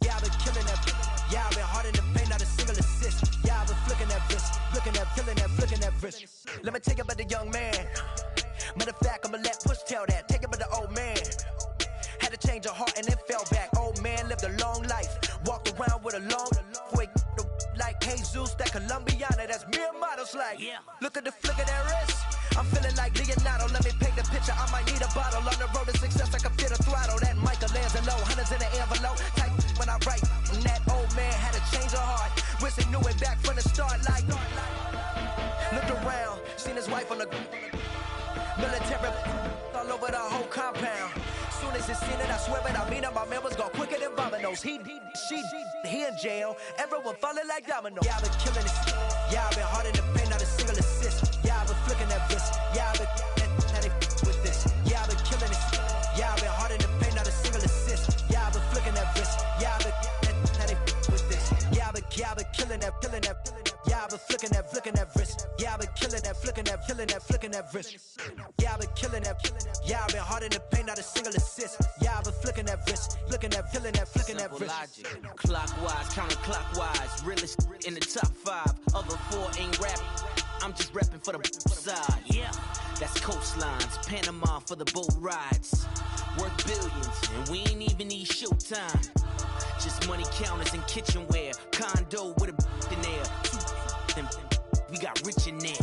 Yeah, I've been killing that. Yeah, I've been hard in the paint, not a single assist. Yeah, I've been flicking that wrist, flicking that, killing that, flicking that wrist. Let me tell you about the young man. Matter of fact, I'ma let Push tell that. Take it about the old man. Had to change her heart and then fell back. Old man lived a long life, walked around with a long quick like Jesus, that Colombiana, that's mere models like. Yeah. Look at the flick of that wrist. I'm feeling like Leonardo. Let me paint the picture. I might need a bottle on the road to success. I can fit a throttle. That Michelangelo, hundreds in the envelope. Type when I write. And that old man had to change her heart. Wish he knew it back from the start. Like looked around, seen his wife on the military all over the whole compound. Soon as he seen it, I swear it, I mean it, my man was gone quicker than Domino's. He in jail, everyone falling like dominoes. Yeah, I've been killing it. Yeah, I've been hard in the paint, not a single assist. Yeah, I've been flicking that wrist. Yeah, I've been with this. Yeah, I've been killing it. Yeah, I've been hard in the paint, not a single assist. Yeah, I've been flicking that wrist. Yeah, I've been with this. Yeah, I've been killing that, killing that. Yeah, I've been flicking that wrist. Yeah, I've been killing that, flicking that, killing that, flicking that wrist. Yeah, I've been killing that. Yeah, I've been hard in the paint, not a single assist. Yeah, I've been flicking that wrist, flicking that, killing that, flicking that wrist. Logic, clockwise, counterclockwise, realest in the top 5. Other 4 ain't rapping. I'm just repping for the side. Yeah, that's coastlines, Panama for the boat rides. Worth billions, and we ain't even need showtime. Just money counters and kitchenware. Condo with a in there. We got rich in there.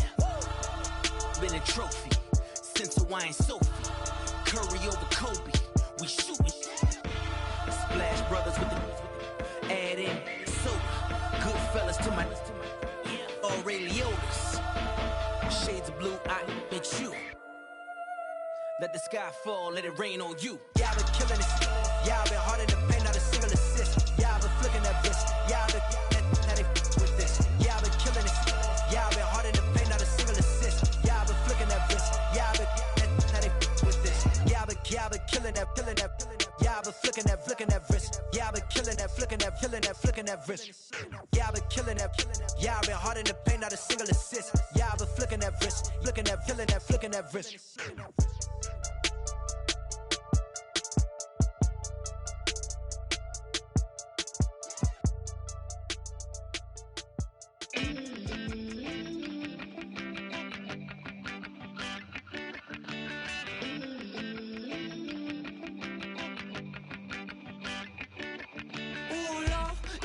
Been a trophy since Hawaiian Sophie. Curry over Kobe. We shootin'. Splash Brothers with the add in soda. Good fellas to my Ray Liotas. Shades of blue, I make you. Let the sky fall, let it rain on you. Yeah, I've been killing it. Yeah, I've been hard in the paint, not a single assist. Yeah, I've been flicking that wrist. Yeah, I've been with this. Yeah, I've been killing it. Yeah, I've been hard in the paint, not a single assist. Yeah, I've been flicking that wrist. Yeah, I've been with this. Yeah, I've been killing that, killing that. Yeah, I've been flicking that wrist. Yeah, I've been killing that, flicking that, killing that, flicking that wrist. Yeah, I've been killing that. Yeah, I've been hard in the paint, not a single assist. Yeah, I've been flicking that wrist, flicking that, killing that, flicking that wrist.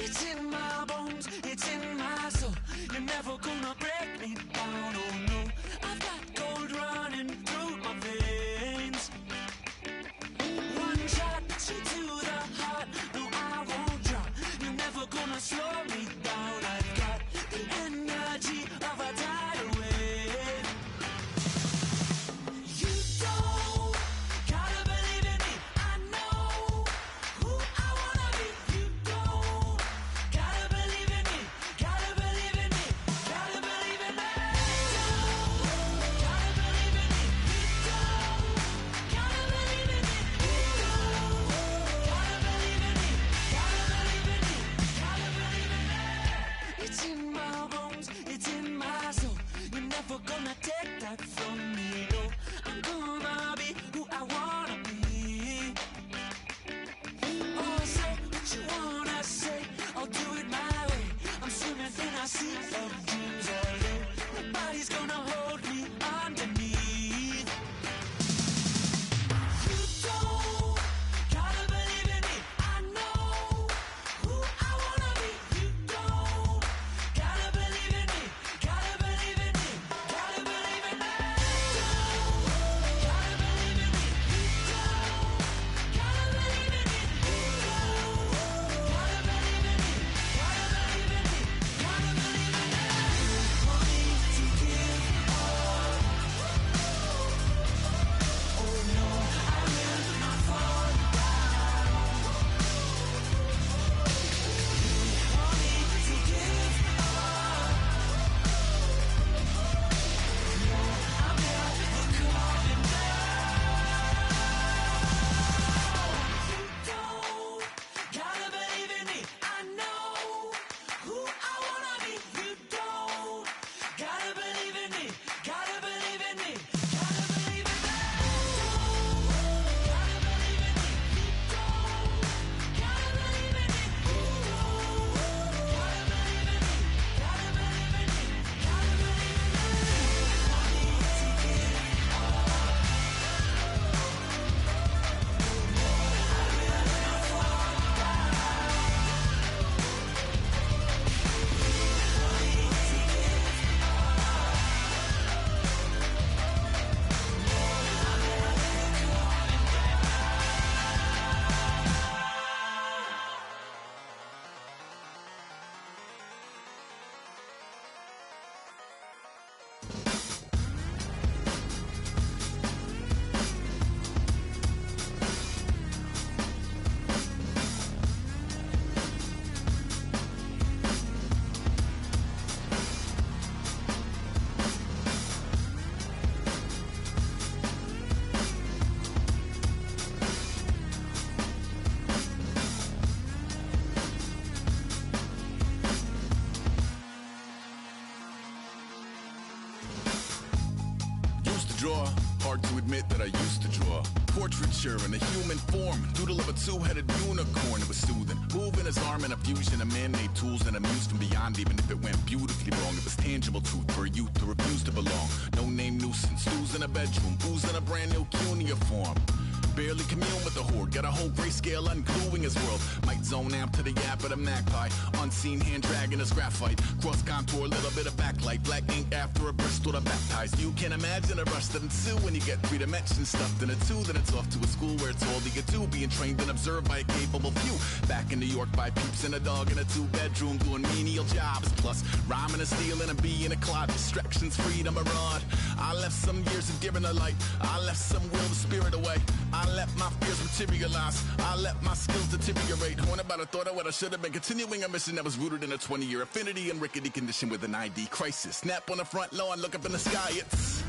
It's in my bones, it's in my soul. You're never gonna break me down, oh no. I've got gold running through my veins. admit that I used to draw portraiture in a human form, doodle of a two-headed unicorn. It was soothing, moving his arm in a fusion of man-made tools and amused from beyond. Even if it went beautifully wrong, it was tangible truth for a youth to refuse to belong. No-name nuisance, lose in a bedroom, oozing a brand new cuneiform. Barely commune with the horde, got a whole grayscale ungluing his world. Might zone amp to the yap of the magpie, unseen hand dragging his graphite. Cross contour, little bit of backlight, black ink after a Bristol to baptize. You can imagine a rush that ensue when you get 3 dimensions stuffed in a 2. Then it's off to a school where it's all that you do, being trained and observed by a capable few. Back in New York by peeps and a dog in a 2-bedroom doing menial jobs. Plus rhyming and stealing, a bee in a cloud, distractions, freedom, a rod. I left some years of giving a light, I left some will the spirit away. I let my fears materialize, I let my skills deteriorate. Horn about a thought of what I should have been, continuing a mission that was rooted in a 20-year affinity and rickety condition with an ID crisis. Snap on the front lawn, look up in the sky, it's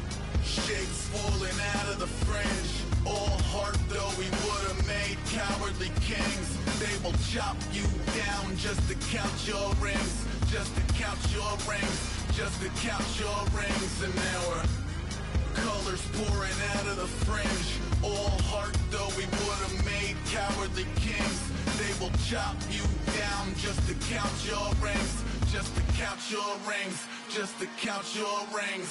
shapes falling out of the fringe. All heart though we would have made cowardly kings. They will chop you down just to count your rings, just to count your rings, just to count your rings. And now we're colors pouring out of the fringe. All heart though we would have made cowardly kings. They will chop you down just to count your rings, just to count your rings, just to count your rings.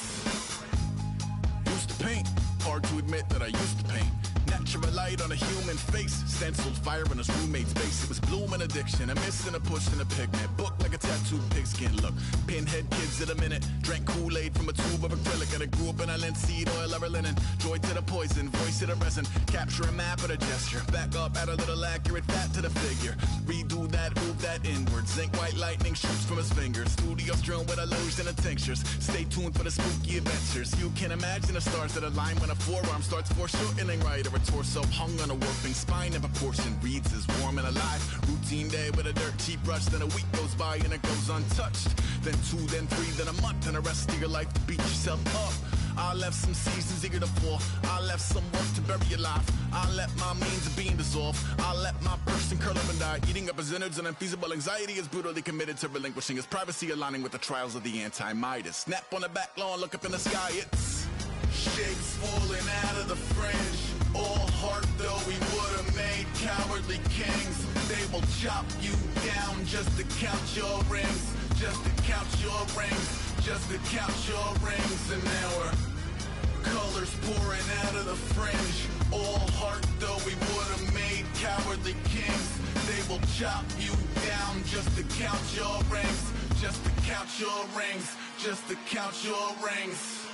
Used to paint, hard to admit that I used to paint. Natural light on a human face, stenciled fire in his roommate's face. It was blooming addiction, a miss and a push and a pigment. Book like a tattooed pigskin look. Pinhead kids in a minute, drank Kool-Aid from a tube of acrylic. And I grew up in a linseed oil ever linen. Joy to the poison, voice to the resin. Capture a map of a gesture. Back up, add a little accurate fat to the figure. Redo that, move that inward. Zinc white lightning shoots from his fingers. Studio strewn with illusion and tinctures. Stay tuned for the spooky adventures. You can imagine the stars that align when a forearm starts foreshortening right, or a torso hung on a warping spine of a portion reads as warm and alive. Routine day with a dirt cheap brush, then a week goes by and it goes untouched. Then 2, then 3, then a month, and the rest of your life to beat yourself up. I left some seasons eager to fall, I left some work to bury your life. I let my means of being dissolve, I let my person curl up and die. Eating up his innards and unfeasible anxiety is brutally committed to relinquishing his privacy, aligning with the trials of the anti-Midas. Snap on the back lawn, look up in the sky, it's shapes falling out of the fringe. All heart though we would have made cowardly kings. They will chop you down just to count your rings, just to count your rings, just to count your rings. And now we're colors pouring out of the fringe. All heart though we would have made cowardly kings. They will chop you down just to count your rings, just to count your rings, just to count your rings.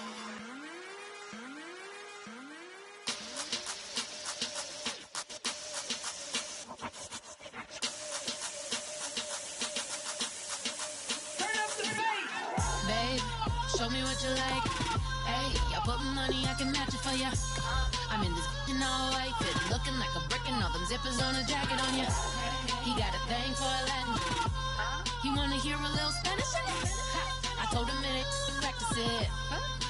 Show me what you like. Hey, y'all put money, I can match it for ya. I'm in this in all white fit, looking like a brick and all them zippers on a jacket on ya. He got a thing for a Latin. He wanna hear a little Spanish? I told him it ain't practice it.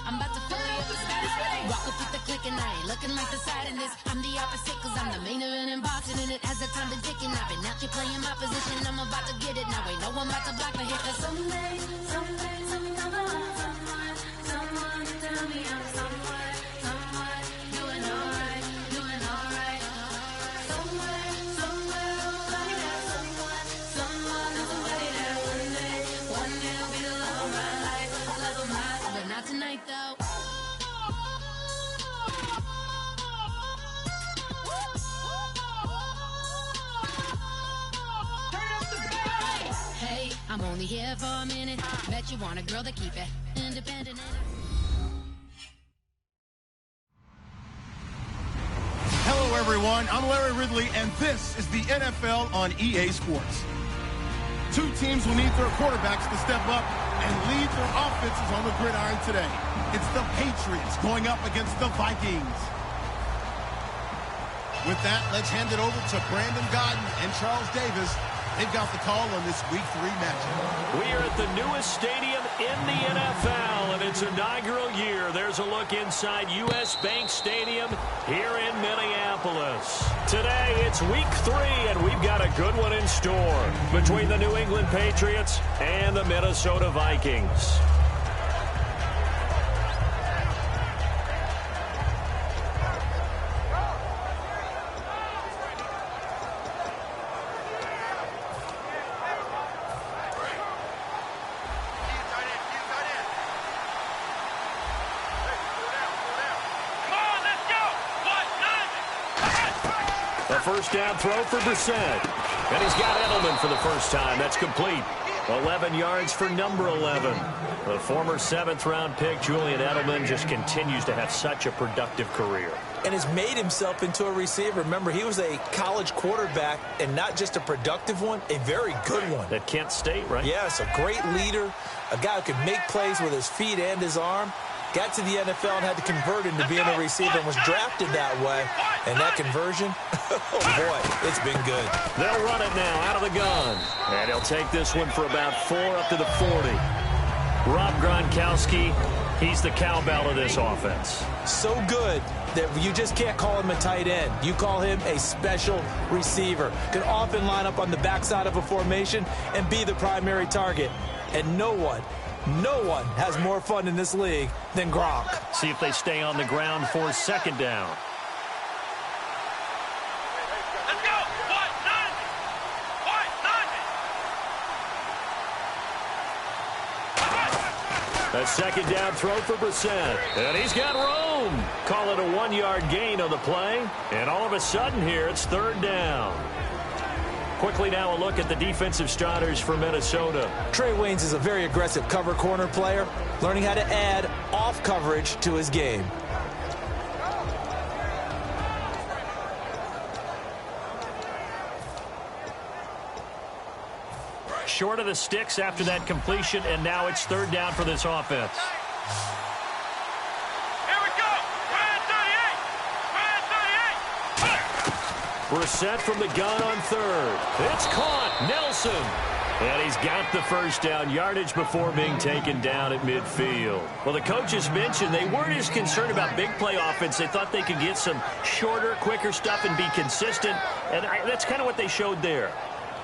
I'm about to fill you up with status. Rock up with the click and I ain't looking like the side in this. I'm the opposite cause I'm the main event in boxing and it has the time been ticking. I've been out here playing my position, I'm about to get it. Now ain't no one about to block my hit cause someday, someone tell me I'm somewhere, doing alright. Somewhere, somebody that one day will be the love of my life, but not tonight though. Hey, I'm only here for a minute. Bet you want a girl to keep it independent. Hello, everyone. I'm Larry Ridley, and this is the NFL on EA Sports. 2 teams will need their quarterbacks to step up and lead their offenses on the gridiron today. It's the Patriots going up against the Vikings. With that, let's hand it over to Brandon Godden and Charles Davis. They've got the call on this Week 3 matchup. We are at the newest stadium in the NFL, and its inaugural year. There's a look inside U.S. Bank Stadium here in Minneapolis. Today, it's Week 3, and we've got a good one in store between the New England Patriots and the Minnesota Vikings. first down throw for Brissett. And he's got Edelman for the first time. That's complete. 11 yards for number 11. The former 7th-round pick, Julian Edelman, just continues to have such a productive career. And has made himself into a receiver. Remember, he was a college quarterback, and not just a productive one, a very good one. At Kent State, right? Yes, a great leader, a guy who could make plays with his feet and his arm. Got to the NFL and had to convert into being a receiver and was drafted that way. And that conversion, oh boy, it's been good. They'll run it now out of the gun. And he'll take this one for about 4 up to the 40. Rob Gronkowski, he's the cowbell of this offense. So good that you just can't call him a tight end. You call him a special receiver. Can often line up on the backside of a formation and be the primary target. And no one has more fun in this league than Gronk. See if they stay on the ground for 2nd down. Let's go! A 2nd down throw for Brissett. And he's got room. Call it a 1-yard gain on the play. And all of a sudden here, it's 3rd down. Quickly now a look at the defensive starters for Minnesota. Trey Waynes is a very aggressive cover corner player, learning how to add off coverage to his game. Short of the sticks after that completion, and now it's 3rd down for this offense. Here we go! Brissett from the gun on 3rd. It's caught. Nelson. And he's got the first down yardage before being taken down at midfield. Well, the coaches mentioned they weren't as concerned about big play offense. They thought they could get some shorter, quicker stuff and be consistent. And that's kind of what they showed there.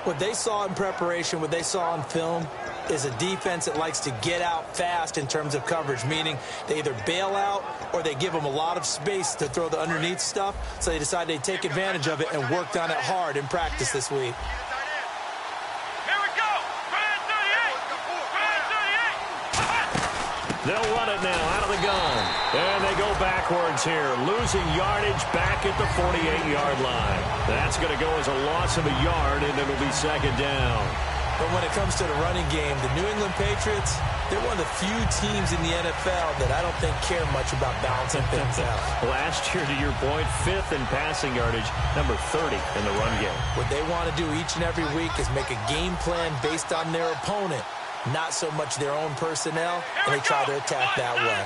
What they saw in preparation, what they saw on film, is a defense that likes to get out fast in terms of coverage, meaning they either bail out or they give them a lot of space to throw the underneath stuff, so they decided they'd take advantage of it and worked on it hard in practice this week. They'll run it now out of the gun. And they go backwards here, losing yardage back at the 48-yard line. That's going to go as a loss of a yard, and it'll be 2nd down. But when it comes to the running game, the New England Patriots, they're one of the few teams in the NFL that I don't think care much about balancing things out. Last year, to your point, 5th in passing yardage, number 30 in the run game. What they want to do each and every week is make a game plan based on their opponent, not so much their own personnel, and they try to attack that way.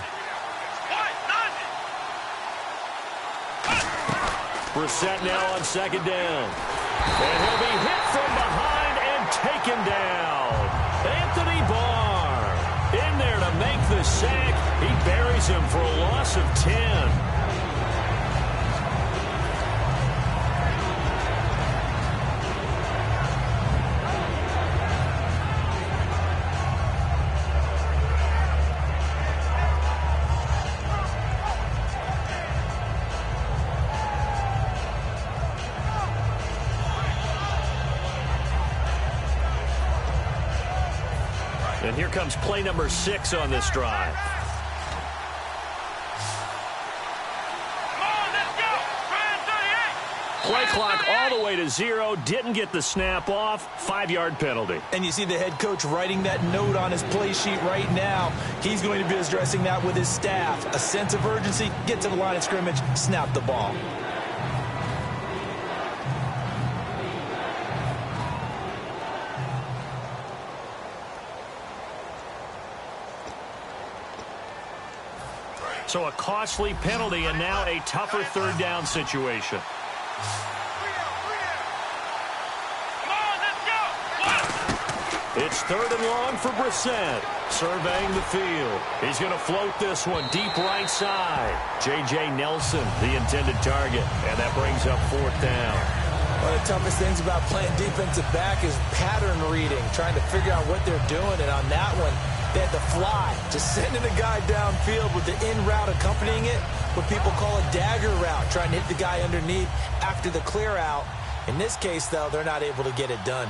Brissett now on 2nd down. And he'll be hit from behind and taken down. Anthony Barr in there to make the sack. He buries him for a loss of 10. And here comes play number 6 on this drive. Play clock all the way to 0. Didn't get the snap off. 5-yard penalty. And you see the head coach writing that note on his play sheet right now. He's going to be addressing that with his staff. A sense of urgency, get to the line of scrimmage, snap the ball. So a costly penalty and now a tougher 3rd down situation. It's 3rd and long for Brissett. Surveying the field. He's going to float this one deep right side. J.J. Nelson, the intended target. And that brings up 4th down. One of the toughest things about playing defensive back is pattern reading, trying to figure out what they're doing. And on that one, they had to fly, just sending a guy downfield with the in route accompanying it, what people call a dagger route, trying to hit the guy underneath after the clear out. In this case, though, they're not able to get it done.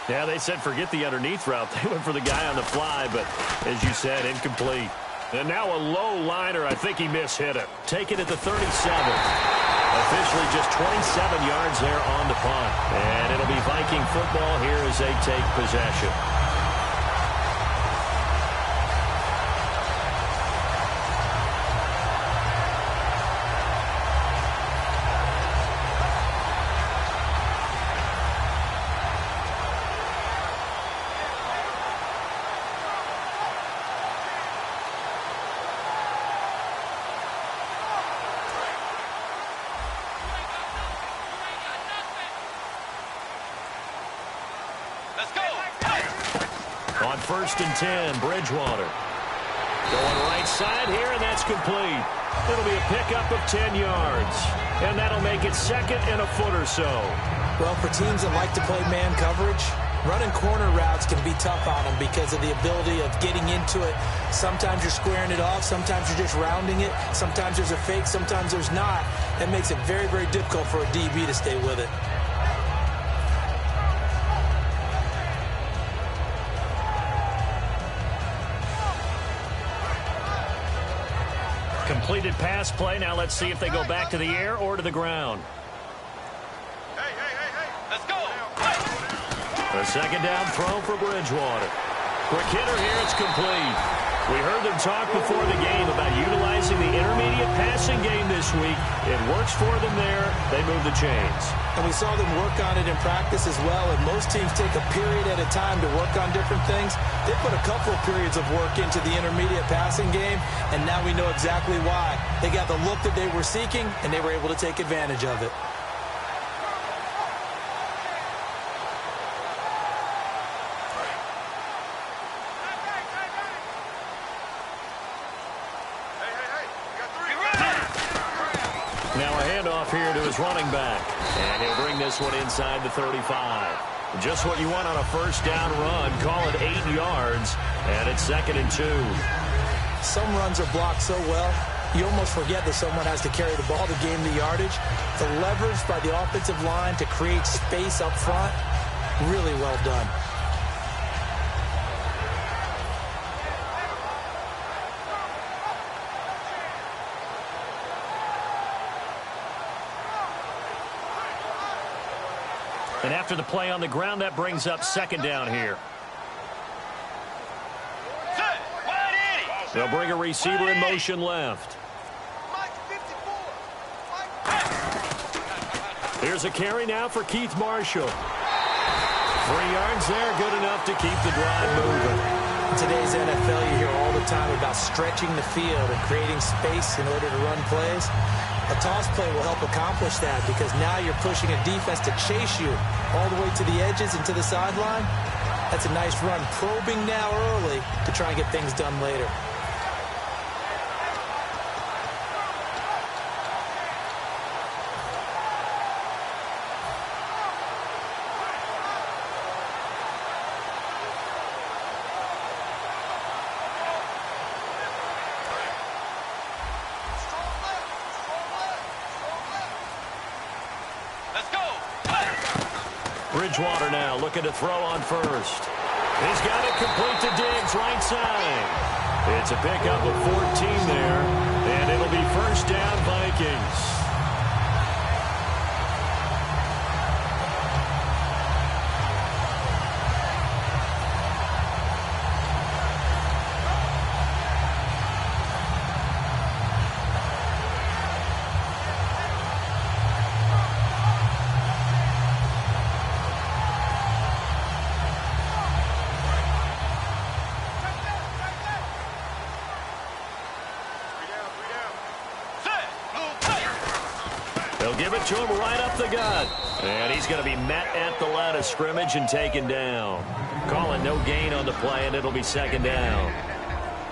Yeah, they said forget the underneath route. They went for the guy on the fly, but as you said, incomplete. And now a low liner. I think he mishit it. Take it at the 37. Officially just 27 yards there on the punt. And it'll be Viking football here as they take possession. On 1st and 10, Bridgewater. Going right side here, and that's complete. It'll be a pickup of 10 yards. And that'll make it 2nd and a foot or so. Well, for teams that like to play man coverage, running corner routes can be tough on them because of the ability of getting into it. Sometimes you're squaring it off. Sometimes you're just rounding it. Sometimes there's a fake. Sometimes there's not. That makes it very, very difficult for a DB to stay with it. Completed pass play. Now let's see if they go back to the air or to the ground. Hey, let's go. A 2nd down throw for Bridgewater. Quick hitter here. It's complete. We heard them talk before the game about utilizing the intermediate passing game this week. It works for them there. They move the chains. And we saw them work on it in practice as well, and most teams take a period at a time to work on different things. They put a couple of periods of work into the intermediate passing game, and now we know exactly why. They got the look that they were seeking, and they were able to take advantage of it. Now a handoff here to his running back. And he'll bring this one inside the 35. Just what you want on a 1st down run. Call it 8 yards. And it's 2nd and 2. Some runs are blocked so well, you almost forget that someone has to carry the ball to gain the yardage. The leverage by the offensive line to create space up front, really well done. And after the play on the ground, that brings up 2nd down here. They'll bring a receiver in motion left. Here's a carry now for Keith Marshall. 3 yards there, good enough to keep the drive moving. In today's NFL, you hear all the time about stretching the field and creating space in order to run plays. A toss play will help accomplish that because now you're pushing a defense to chase you all the way to the edges and to the sideline. That's a nice run, probing now early to try and get things done later. Bridgewater now looking to throw on 1st. He's got it complete to Diggs, right side. It's a pickup of 14 there, and it'll be 1st down Vikings. They'll give it to him right up the gut. And he's going to be met at the line of scrimmage and taken down. Calling no gain on the play, and it'll be 2nd down.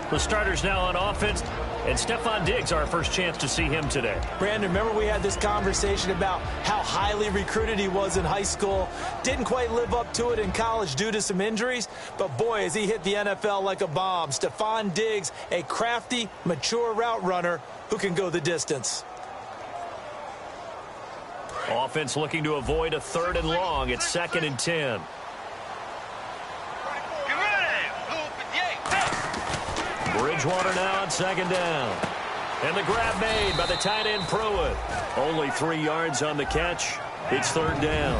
The starters now on offense, and Stephon Diggs, our first chance to see him today. Brandon, remember we had this conversation about how highly recruited he was in high school. Didn't quite live up to it in college due to some injuries. But, boy, has he hit the NFL like a bomb. Stephon Diggs, a crafty, mature route runner who can go the distance. Offense looking to avoid a 3rd and long. It's 2nd and 10. Bridgewater now on 2nd down. And the grab made by the tight end Pruitt. Only 3 yards on the catch. It's third down.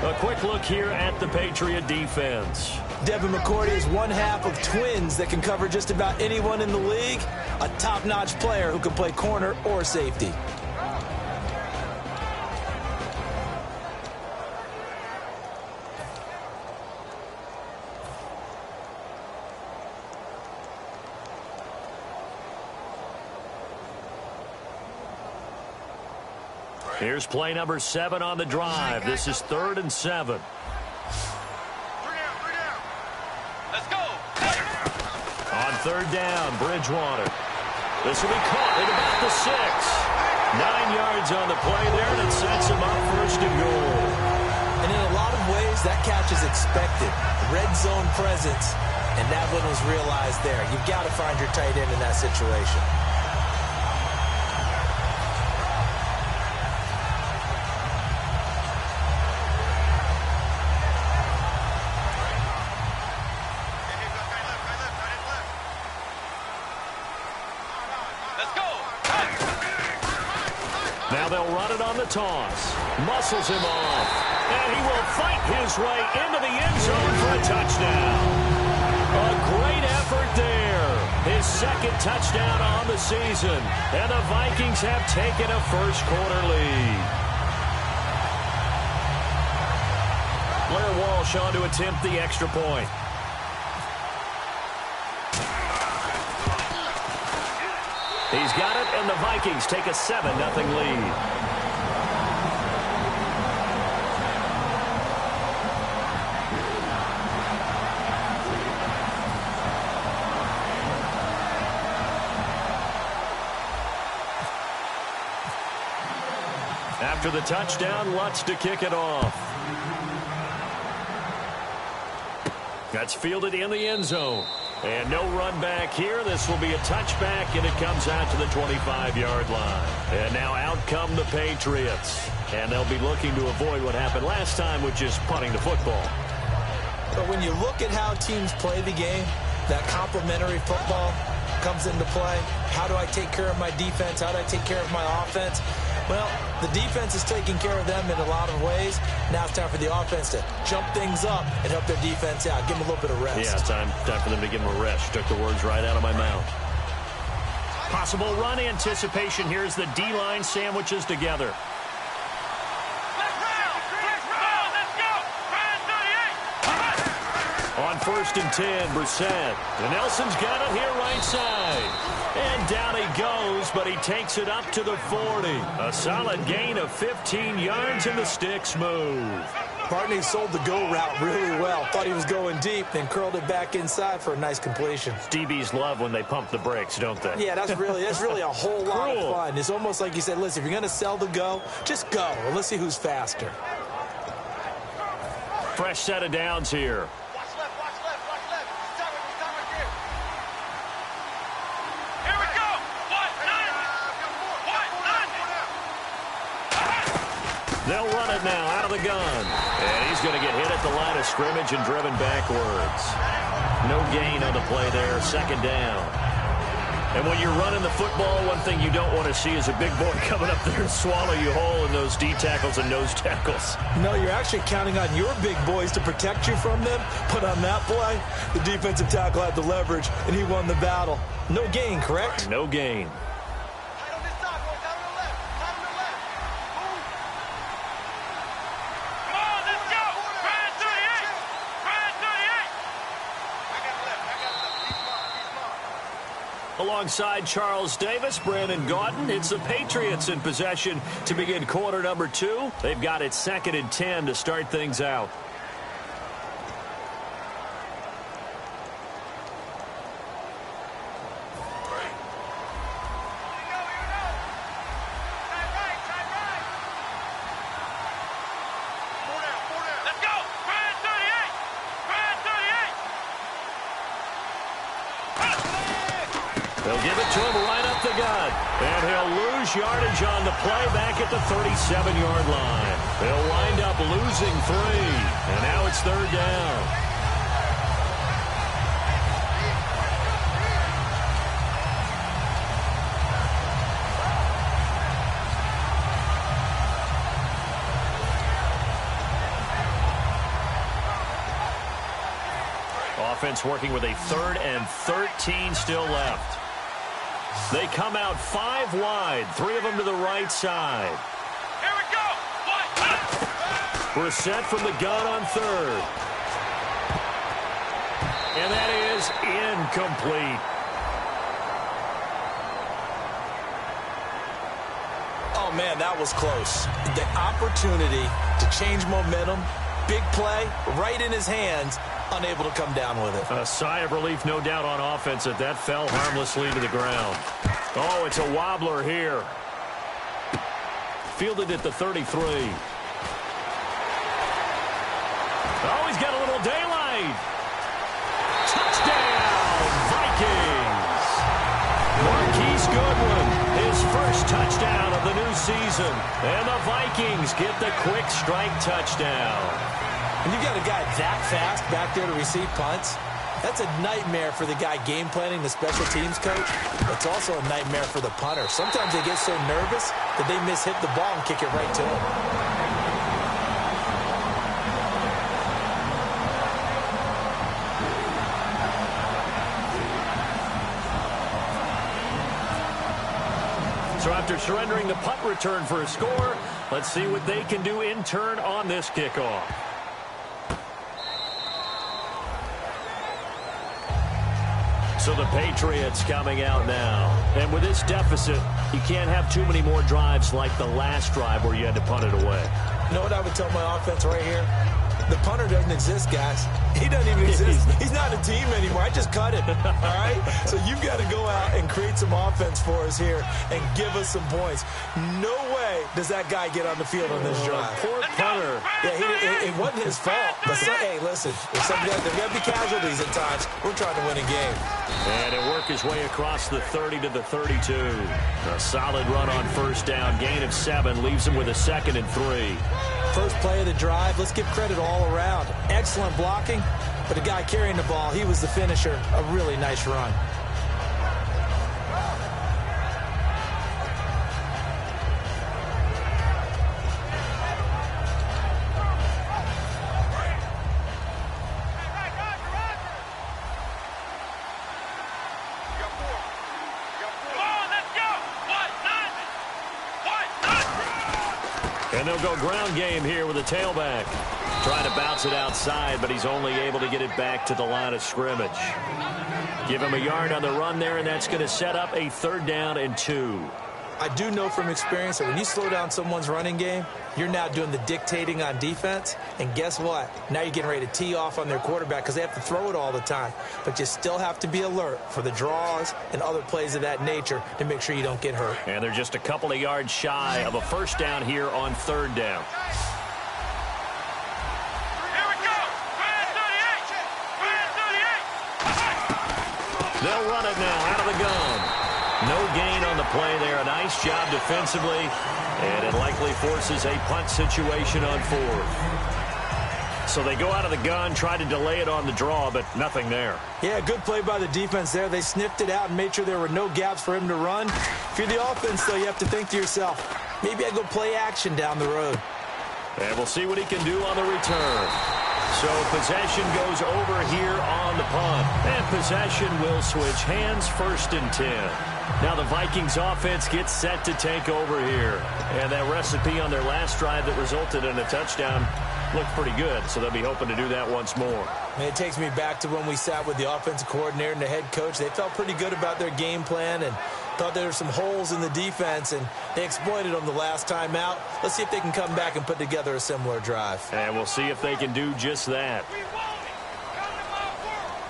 A quick look here at the Patriot defense. Devin McCourty is one half of twins that can cover just about anyone in the league. A top-notch player who can play corner or safety. Here's play number 7 on the drive. This is 3rd and 7. 3 down. Let's go. On 3rd down, Bridgewater. This will be caught at about the 6. 9 yards on the play there, and it sets him up 1st and goal. And in a lot of ways, that catch is expected. Red zone presence, and that one was realized there. You've got to find your tight end in that situation. Now they'll run it on the toss. Muscles him off. And he will fight his way into the end zone for a touchdown. A great effort there. His 2nd touchdown on the season. And the Vikings have taken a first-quarter lead. Blair Walsh on to attempt the extra point. He's got it, and the Vikings take a 7-0 lead. After the touchdown, Lutz to kick it off. That's fielded in the end zone. And no run back here. This will be a touchback, and it comes out to the 25-yard line. And now out come the Patriots. And they'll be looking to avoid what happened last time, which is punting the football. But when you look at how teams play the game, that complementary football comes into play. How do I take care of my defense? How do I take care of my offense? Well, the defense is taking care of them in a lot of ways. Now it's time for the offense to jump things up and help their defense out. Give them a little bit of rest. Yeah, it's time for them to give them a rest. You took the words right out of my mouth. Possible run anticipation. Here's the D-line sandwiches together. On 1st and 10, Brissett. And Nelson's got it here right side. And down he goes, but he takes it up to the 40. A solid gain of 15 yards, and the sticks move. Bartney sold the go route really well. Thought he was going deep, then curled it back inside for a nice completion. DBs love when they pump the brakes, don't they? Yeah, that's really a whole lot of fun. It's almost like you said, listen, if you're going to sell the go, just go. And let's see who's faster. Fresh set of downs here. They'll run it now out of the gun. And he's going to get hit at the line of scrimmage and driven backwards. No gain on the play there, 2nd down. And when you're running the football, one thing you don't want to see is a big boy coming up there and swallow you whole in those D tackles and nose tackles. No, you're actually counting on your big boys to protect you from them. But on that play, the defensive tackle had the leverage, and he won the battle. No gain, correct? No gain. Alongside Charles Davis, Brandon Gaudin, it's the Patriots in possession to begin quarter number 2. They've got it 2nd and 10 to start things out. They'll give it to him right up the gut. And he'll lose yardage on the play back at the 37-yard line. They'll wind up losing 3. And now it's 3rd down. Offense working with a 3rd and 13 still left. They come out 5 wide, 3 of them to the right side. Here we go. We're set from the gun on 3rd. And that is incomplete. Oh, man, that was close. The opportunity to change momentum, big play, right in his hands, unable to come down with it. A sigh of relief, no doubt, on offense that fell harmlessly to the ground. Oh, it's a wobbler here. Fielded at the 33. Oh, he's got a little daylight. Touchdown, Vikings. Marquise Goodwin, his first touchdown of the new season. And the Vikings get the quick strike touchdown. And you got a guy that fast back there to receive punts. That's a nightmare for the guy game planning, the special teams coach. It's also a nightmare for the punter. Sometimes they get so nervous that they mishit the ball and kick it right to him. So after surrendering the punt return for a score, let's see what they can do in turn on this kickoff. So the Patriots coming out now. And with this deficit, you can't have too many more drives like the last drive where you had to punt it away. You know what I would tell my offense right here? The punter doesn't exist, guys. He doesn't even exist. He's not a team anymore. I just cut him. All right? So you've got to go out and create some offense for us here and give us some points. No way does that guy get on the field on this drive. Poor punter. Yeah, it wasn't his fault. But hey, listen, there's got to be casualties at times. We're trying to win a game. And it worked his way across the 30 to the 32. A solid run on first down. Gain of 7 leaves him with a 2nd and 3. First play of the drive, let's give credit all around. Excellent blocking, but the guy carrying the ball, he was the finisher. A really nice run. And they'll go ground game here with a tailback. Trying to bounce it outside, but he's only able to get it back to the line of scrimmage. Give him a yard on the run there, and that's going to set up a 3rd down and 2. I do know from experience that when you slow down someone's running game, you're now doing the dictating on defense. And guess what? Now you're getting ready to tee off on their quarterback because they have to throw it all the time. But you still have to be alert for the draws and other plays of that nature to make sure you don't get hurt. And they're just a couple of yards shy of a 1st down here on 3rd down. Here we go. They'll run it now out of the gun. No gain on the play there. A nice job defensively, and it likely forces a punt situation on 4th. So they go out of the gun, try to delay it on the draw, but nothing there. Yeah, good play by the defense there. They sniffed it out and made sure there were no gaps for him to run. If you're the offense, though, you have to think to yourself, maybe I go play action down the road. And we'll see what he can do on the return. So possession goes over here on the punt. And possession will switch hands, 1st and 10. Now the Vikings offense gets set to take over here. And that recipe on their last drive that resulted in a touchdown looked pretty good. So they'll be hoping to do that once more. And it takes me back to when we sat with the offensive coordinator and the head coach. They felt pretty good about their game plan and thought there were some holes in the defense, and they exploited them the last time out. Let's see if they can come back and put together a similar drive. And we'll see if they can do just that.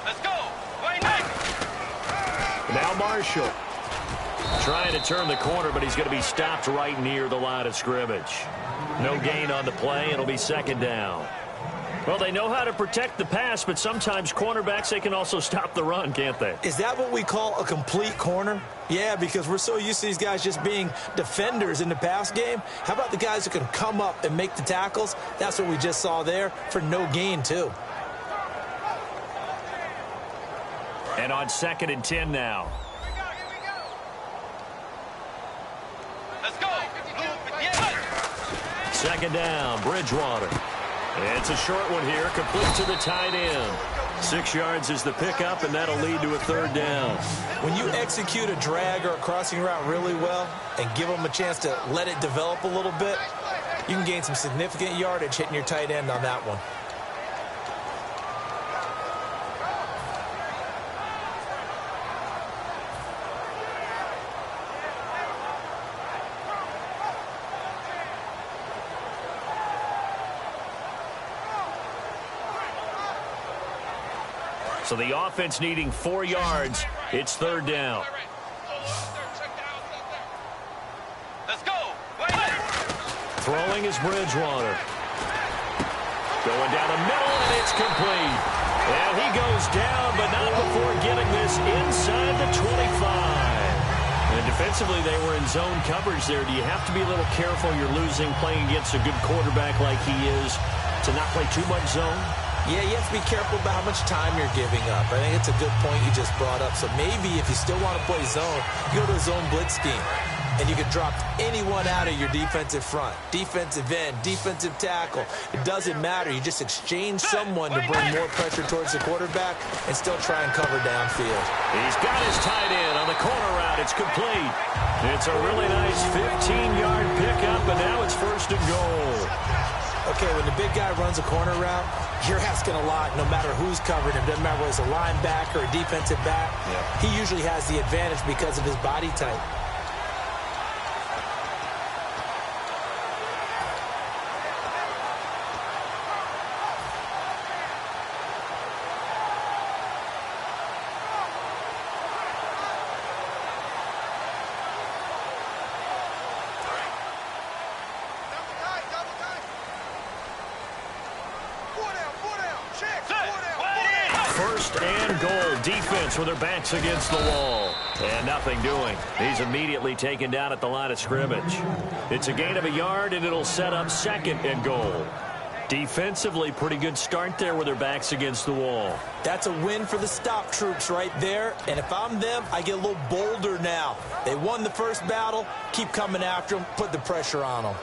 Let's go. Now Marshall trying to turn the corner, but he's going to be stopped right near the line of scrimmage. No gain on the play. It'll be 2nd down. Well, they know how to protect the pass, but sometimes cornerbacks, they can also stop the run, can't they? Is that what we call a complete corner? Yeah, because we're so used to these guys just being defenders in the pass game. How about the guys who can come up and make the tackles? That's what we just saw there for no gain, too. And on 2nd and 10 now. Let's go. 2nd down, Bridgewater. It's a short one here, complete to the tight end. 6 yards is the pickup, and that'll lead to a third down. When you execute a drag or a crossing route really well and give them a chance to let it develop a little bit, you can gain some significant yardage hitting your tight end on that one. So the offense needing 4 yards. It's third down. Let's go. Throwing is Bridgewater. Going down the middle, and it's complete. And he goes down, but not before getting this inside the 25. And defensively, they were in zone coverage there. Do you have to be a little careful? You're losing, playing against a good quarterback like he is, to not play too much zone? Yeah, you have to be careful about how much time you're giving up. I think it's a good point you just brought up. So maybe if you still want to play zone, you go to a zone blitz scheme. And you can drop anyone out of your defensive front. Defensive end, defensive tackle. It doesn't matter. You just exchange someone to bring more pressure towards the quarterback and still try and cover downfield. He's got his tight end on the corner route. It's complete. It's a really nice 15-yard pickup, and now it's first and goal. Okay, when the big guy runs a corner route, you're asking a lot no matter who's covering him. Doesn't matter whether it's a linebacker or a defensive back. Yeah. He usually has the advantage because of his body type. First and goal, defense with their backs against the wall. And nothing doing. He's immediately taken down at the line of scrimmage. It's a gain of a yard, and it'll set up second and goal. Defensively, pretty good start there with their backs against the wall. That's a win for the stop troops right there. And if I'm them, I get a little bolder now. They won the first battle. Keep coming after them. Put the pressure on them.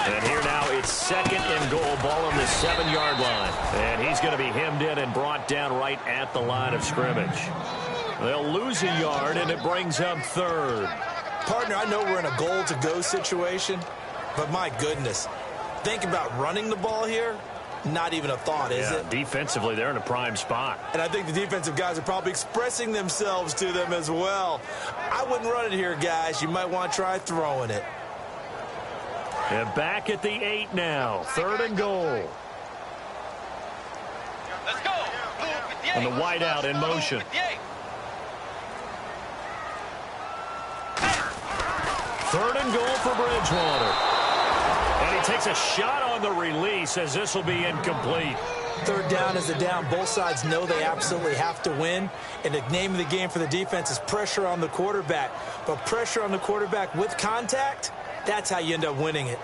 And here now it's second and goal, ball on the 7-yard line. And he's going to be hemmed in and brought down right at the line of scrimmage. They'll lose a yard, and it brings up third. Partner, I know we're in a goal-to-go situation, but my goodness, think about running the ball here. Not even a thought, is it? Defensively, they're in a prime spot. And I think the defensive guys are probably expressing themselves to them as well. I wouldn't run it here, guys. You might want to try throwing it. And back at the 8 now. Third and goal. Let's go. And the wideout in motion. Third and goal for Bridgewater. And he takes a shot on the release as this will be incomplete. Third down is the down. Both sides know they absolutely have to win. And the name of the game for the defense is pressure on the quarterback. But pressure on the quarterback with contact, that's how you end up winning it.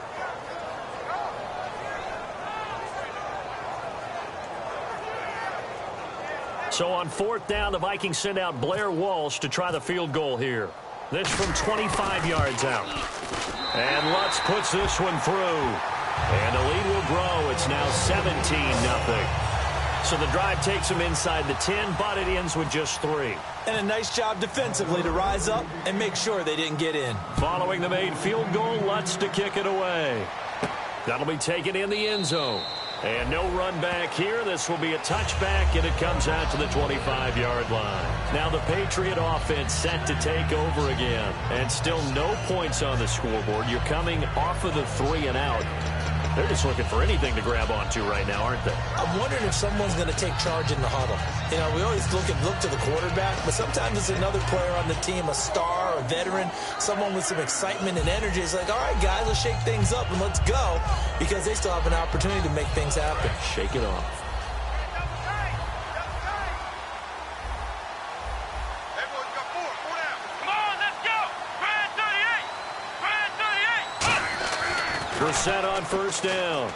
So on fourth down, the Vikings send out Blair Walsh to try the field goal here. This from 25 yards out. And Lutz puts this one through. And the lead will grow. It's now 17-0. So the drive takes them inside the 10, but it ends with just 3. And a nice job defensively to rise up and make sure they didn't get in. Following the made field goal, Lutz to kick it away. That'll be taken in the end zone. And no run back here. This will be a touchback, and it comes out to the 25-yard line. Now the Patriot offense set to take over again. And still no points on the scoreboard. You're coming off of the 3 and out. They're just looking for anything to grab onto right now, aren't they? I'm wondering if someone's going to take charge in the huddle. You know, we always look to the quarterback, but sometimes it's another player on the team, a star, a veteran, someone with some excitement and energy. It's like, all right, guys, let's shake things up and let's go, because they still have an opportunity to make things happen. Shake it off. We're set on first down.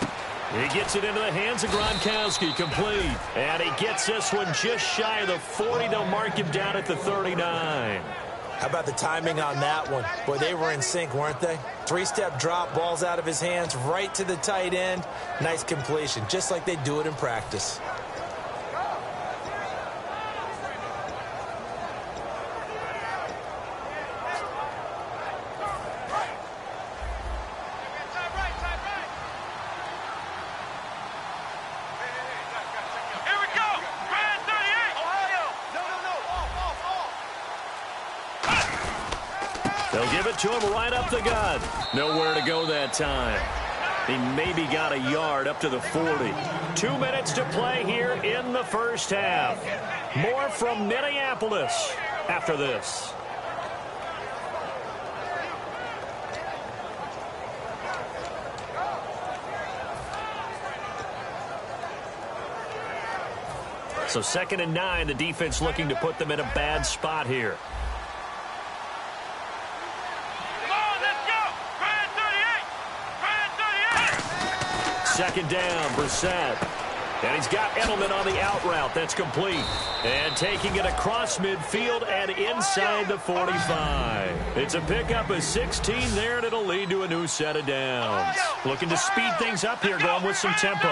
He gets it into the hands of Gronkowski, complete. And he gets this one just shy of the 40. They'll mark him down at the 39. How about the timing on that one? Boy, they were in sync, weren't they? Three-step drop, balls out of his hands, right to the tight end. Nice completion, just like they do it in practice. They'll give it to him right up the gut. Nowhere to go that time. He maybe got a yard up to the 40. 2 minutes to play here in the first half. More from Minneapolis after this. So 2nd and 9, the defense looking to put them in a bad spot here. Second down, Brissett. And he's got Edelman on the out route. That's complete. And taking it across midfield and inside the 45. It's a pickup of 16 there, and it'll lead to a new set of downs. Looking to speed things up here, going with some tempo.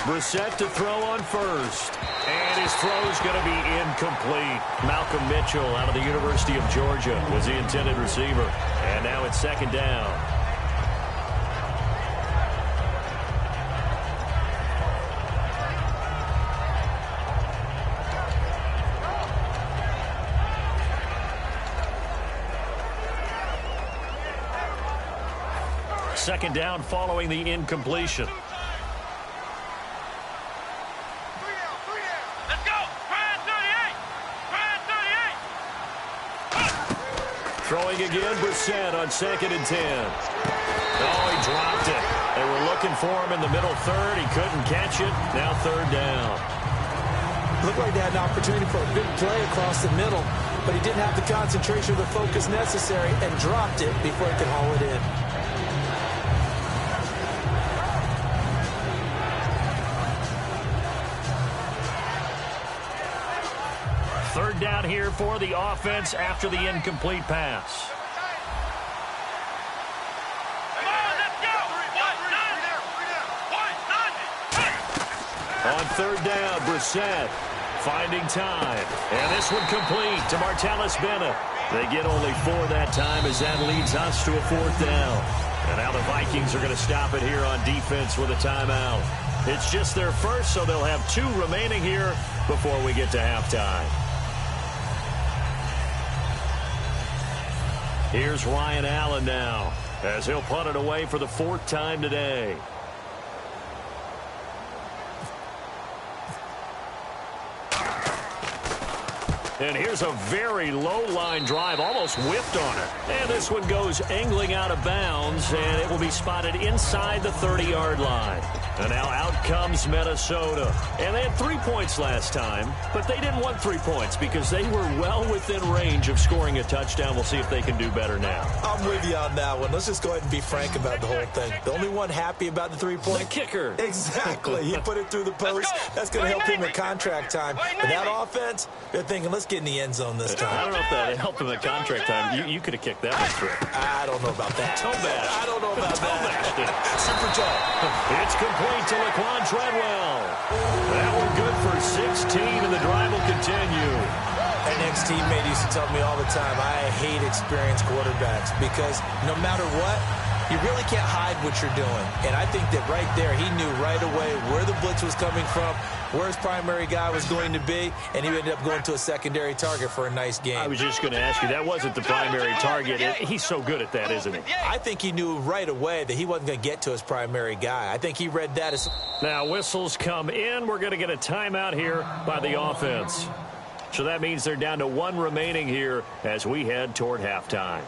Brissett to throw on first. And his throw's going to be incomplete. Malcolm Mitchell out of the University of Georgia was the intended receiver. And now it's 2nd down. Second down following the incompletion. Throwing again, Brissett on 2nd and 10. Oh, he dropped it. They were looking for him in the middle third. He couldn't catch it. Now 3rd down. Looked like they had an opportunity for a big play across the middle, but he didn't have the concentration or the focus necessary and dropped it before he could haul it in. Third down here for the offense after the incomplete pass. On 3rd down, Brissett finding time. And this one complete to Martellus Bennett. They get only 4 that time as that leads us to a 4th down. And now the Vikings are going to stop it here on defense with a timeout. It's just their first, so they'll have 2 remaining here before we get to halftime. Here's Ryan Allen now as he'll punt it away for the 4th time today. And here's a very low-line drive, almost whipped on it. And this one goes angling out of bounds, and it will be spotted inside the 30-yard line. And now out comes Minnesota. And they had 3 points last time, but they didn't want 3 points because they were well within range of scoring a touchdown. We'll see if they can do better now. I'm with you on that one. Let's just go ahead and be frank about the whole thing. The only one happy about the 3-point. The kicker. Exactly. He put it through the post. That's going to help him in contract time. But that offense, they're thinking, let's get in the end zone this time. I don't know if that helped him in contract time. You could have kicked that one through. I don't know about that. Toe bash. I don't know about that. Super toe. It's complete to Laquan Treadwell. That one good for 16, and the drive will continue. An ex-teammate used to tell me all the time, I hate experienced quarterbacks because no matter what, you really can't hide what you're doing. And I think that right there, he knew right away where the blitz was coming from, where his primary guy was going to be, and he ended up going to a secondary target for a nice game. I was just going to ask you, that wasn't the primary target. He's so good at that, isn't he? I think he knew right away that he wasn't going to get to his primary guy. I think he read that as... Now, whistles come in. We're going to get a timeout here by the offense. So that means they're down to 1 remaining here as we head toward halftime.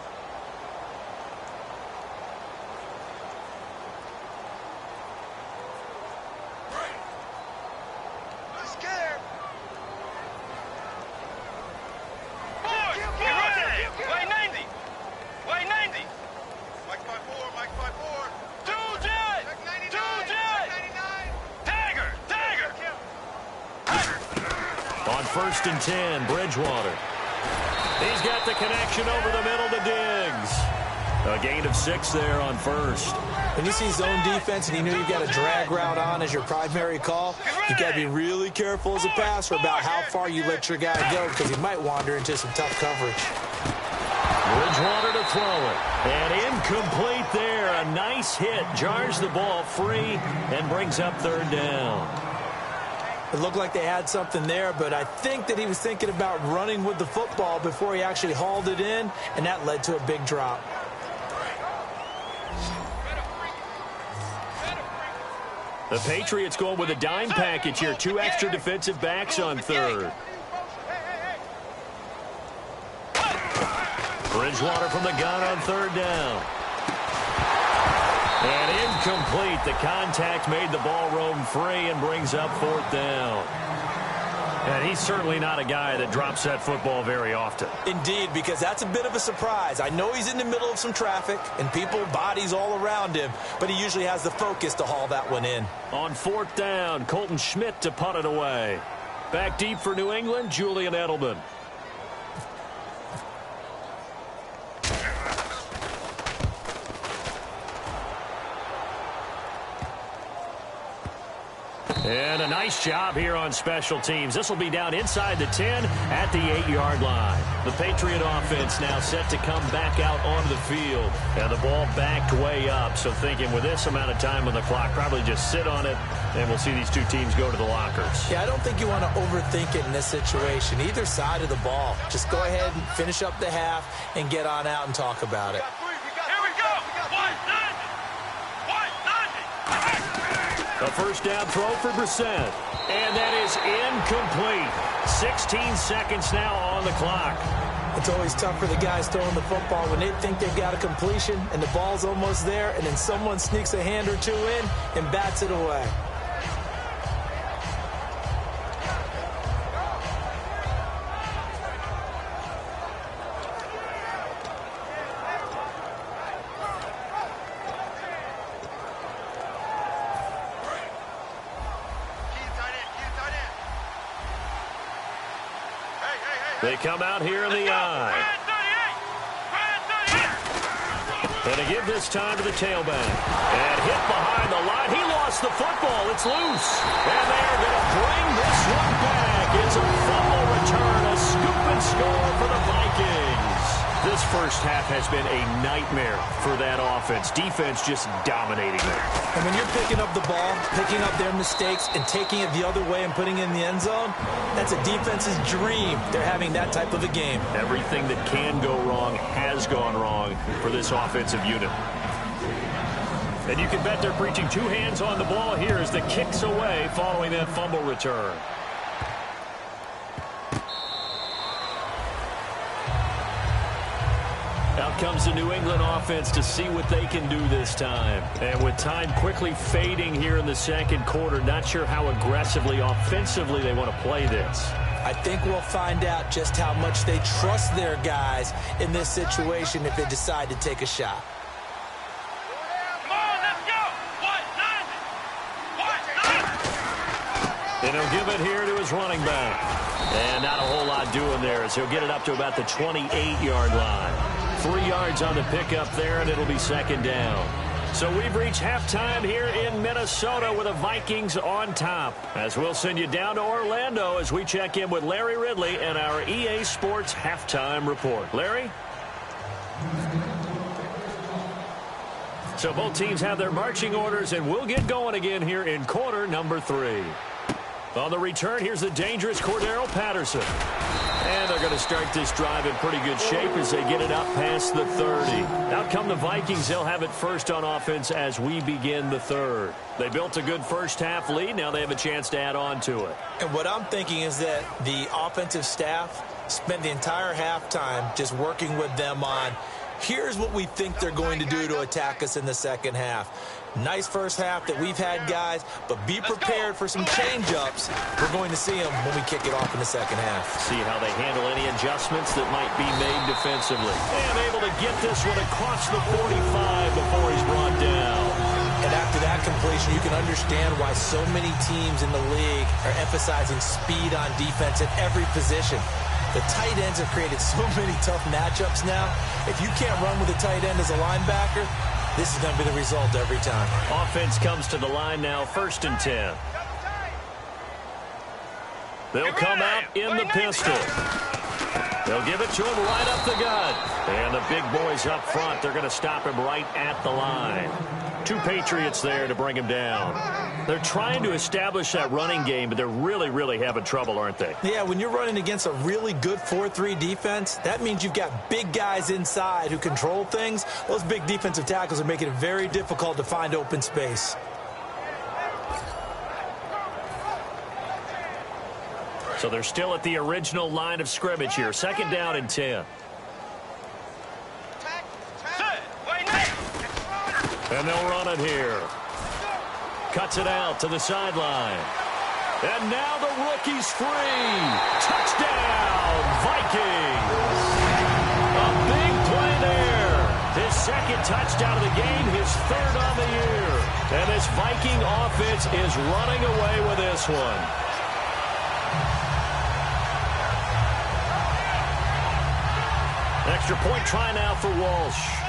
1st and 10. Bridgewater. He's got the connection over the middle to Diggs. A gain of 6 there on 1st. When you see zone defense and you know you've got a drag route on as your primary call, you've got to be really careful as a passer about how far you let your guy go because he might wander into some tough coverage. Bridgewater to throw it. And incomplete there. A nice hit. Jars the ball free and brings up 3rd down. It looked like they had something there, but I think that he was thinking about running with the football before he actually hauled it in, and that led to a big drop. The Patriots going with a dime package here. 2 extra defensive backs on 3rd. Bridgewater from the gun on 3rd down. And incomplete. The contact made the ball roam free and brings up 4th down. And he's certainly not a guy that drops that football very often. Indeed, because that's a bit of a surprise. I know he's in the middle of some traffic and people, bodies all around him, but he usually has the focus to haul that one in. On 4th down, Colton Schmidt to punt it away. Back deep for New England, Julian Edelman. And a nice job here on special teams. This will be down inside the 10 at the 8-yard line. The Patriot offense now set to come back out onto the field. And the ball backed way up. So thinking with this amount of time on the clock, probably just sit on it, and we'll see these two teams go to the lockers. Yeah, I don't think you want to overthink it in this situation. Either side of the ball. Just go ahead and finish up the half and get on out and talk about it. A 1st down throw for Brissett. And that is incomplete. 16 seconds now on the clock. It's always tough for the guys throwing the football when they think they've got a completion and the ball's almost there, and then someone sneaks a hand or two in and bats it away. They come out here in the eye. And to give this time to the tailback. And hit behind the line. He lost the football. It's loose. And they are going to bring this one back. It's a fumble return. A scoop and score for the Vikings. This first half has been a nightmare for that offense. Defense just dominating them. And when you're picking up the ball, picking up their mistakes, and taking it the other way and putting it in the end zone, that's a defense's dream. They're having that type of a game. Everything that can go wrong has gone wrong for this offensive unit. And you can bet they're preaching 2 hands on the ball here as the kicks away following that fumble return. Out comes the New England offense to see what they can do this time. And with time quickly fading here in the second quarter, not sure how aggressively, offensively they want to play this. I think we'll find out just how much they trust their guys in this situation if they decide to take a shot. Come on, let's go! And he'll give it here to his running back. And not a whole lot doing there as he'll get it up to about the 28-yard line. 3 yards on the pickup there, and it'll be 2nd down. So we've reached halftime here in Minnesota with the Vikings on top. As we'll send you down to Orlando as we check in with Larry Ridley and our EA Sports halftime report. Larry? So both teams have their marching orders, and we'll get going again here in quarter number 3. On the return, here's the dangerous Cordero Patterson. And they're going to start this drive in pretty good shape as they get it up past the 30. Out come the Vikings. They'll have it first on offense as we begin the 3rd. They built a good first half lead. Now they have a chance to add on to it. And what I'm thinking is that the offensive staff spent the entire halftime just working with them on, here's what we think they're going to do to attack us in the second half. Nice first half that we've had, guys, but be prepared for some change-ups. We're going to see them when we kick it off in the second half. See how they handle any adjustments that might be made defensively. And able to get this one across the 45 before he's brought down. And after that completion, you can understand why so many teams in the league are emphasizing speed on defense at every position. The tight ends have created so many tough matchups now. If you can't run with a tight end as a linebacker, this is going to be the result every time. Offense comes to the line now, 1st and 10. They'll come out in the pistol. They'll give it to him right up the gut. And the big boys up front, they're going to stop him right at the line. 2 Patriots there to bring him down. They're trying to establish that running game, but they're really, really having trouble, aren't they? Yeah, when you're running against a really good 4-3 defense, that means you've got big guys inside who control things. Those big defensive tackles are making it very difficult to find open space. So they're still at the original line of scrimmage here. 2nd down and 10. And they'll run it here. Cuts it out to the sideline. And now the rookie's free. Touchdown, Vikings. A big play there. His 2nd touchdown of the game, his 3rd on the year. And this Viking offense is running away with this one. Extra point try now for Walsh.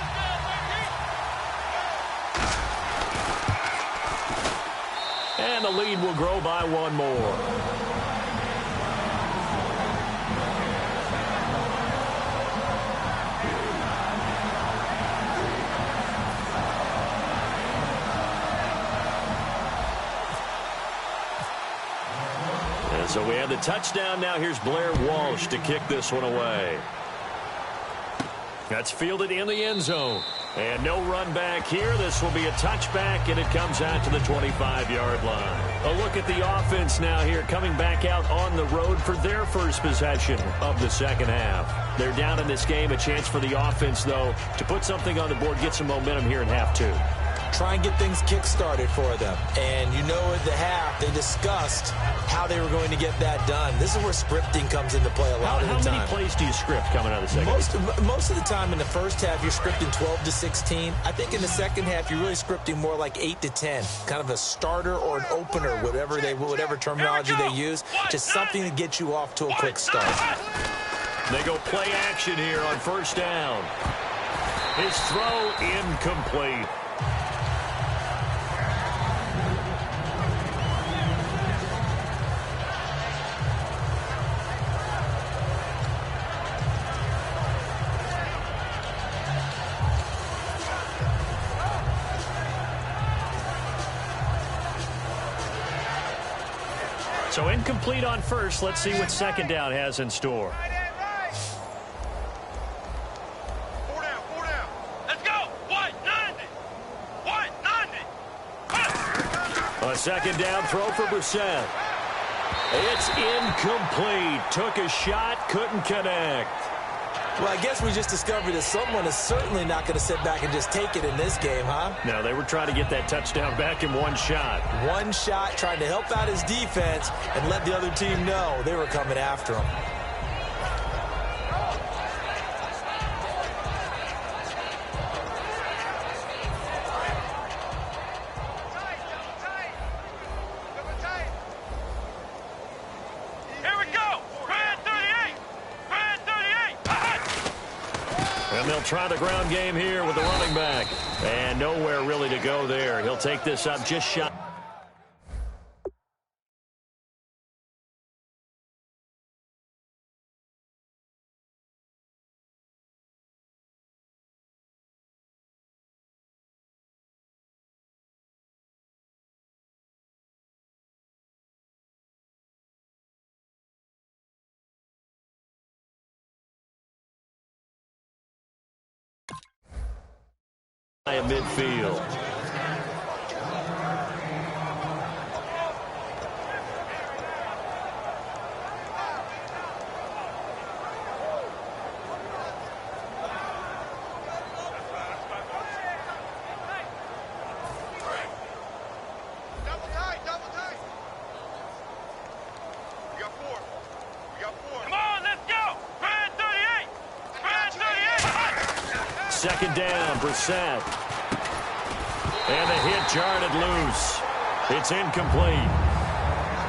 And the lead will grow by 1 more. And so we have the touchdown. Now here's Blair Walsh to kick this one away. That's fielded in the end zone. And no run back here. This will be a touchback, and it comes out to the 25-yard line. A look at the offense now here, coming back out on the road for their first possession of the 2nd half. They're down in this game. A chance for the offense, though, to put something on the board, get some momentum here in half 2. Try and get things kick-started for them. And you know at the half, they discussed how they were going to get that done. This is where scripting comes into play a lot of the time. How many plays do you script coming out of the 2nd half? Most of the time in the 1st half, you're scripting 12 to 16. I think in the 2nd half, you're really scripting more like 8 to 10. Kind of a starter or an opener, whatever terminology they use. Just something to get you off to a quick start. They go play action here on 1st down. His throw incomplete. So incomplete on 1st. Let's see what 2nd down has in store. 4 down, 4 down. Let's go. 190. 190. A 2nd down throw for Brissett. It's incomplete. Took a shot, couldn't connect. Well, I guess we just discovered that someone is certainly not going to sit back and just take it in this game, huh? No, they were trying to get that touchdown back in 1 shot. 1 shot, trying to help out his defense and let the other team know they were coming after him. Try the ground game here with the running back. And nowhere really to go there. He'll take this up just shy. At midfield. Second down, Brissett. And the hit jarred it loose. It's incomplete.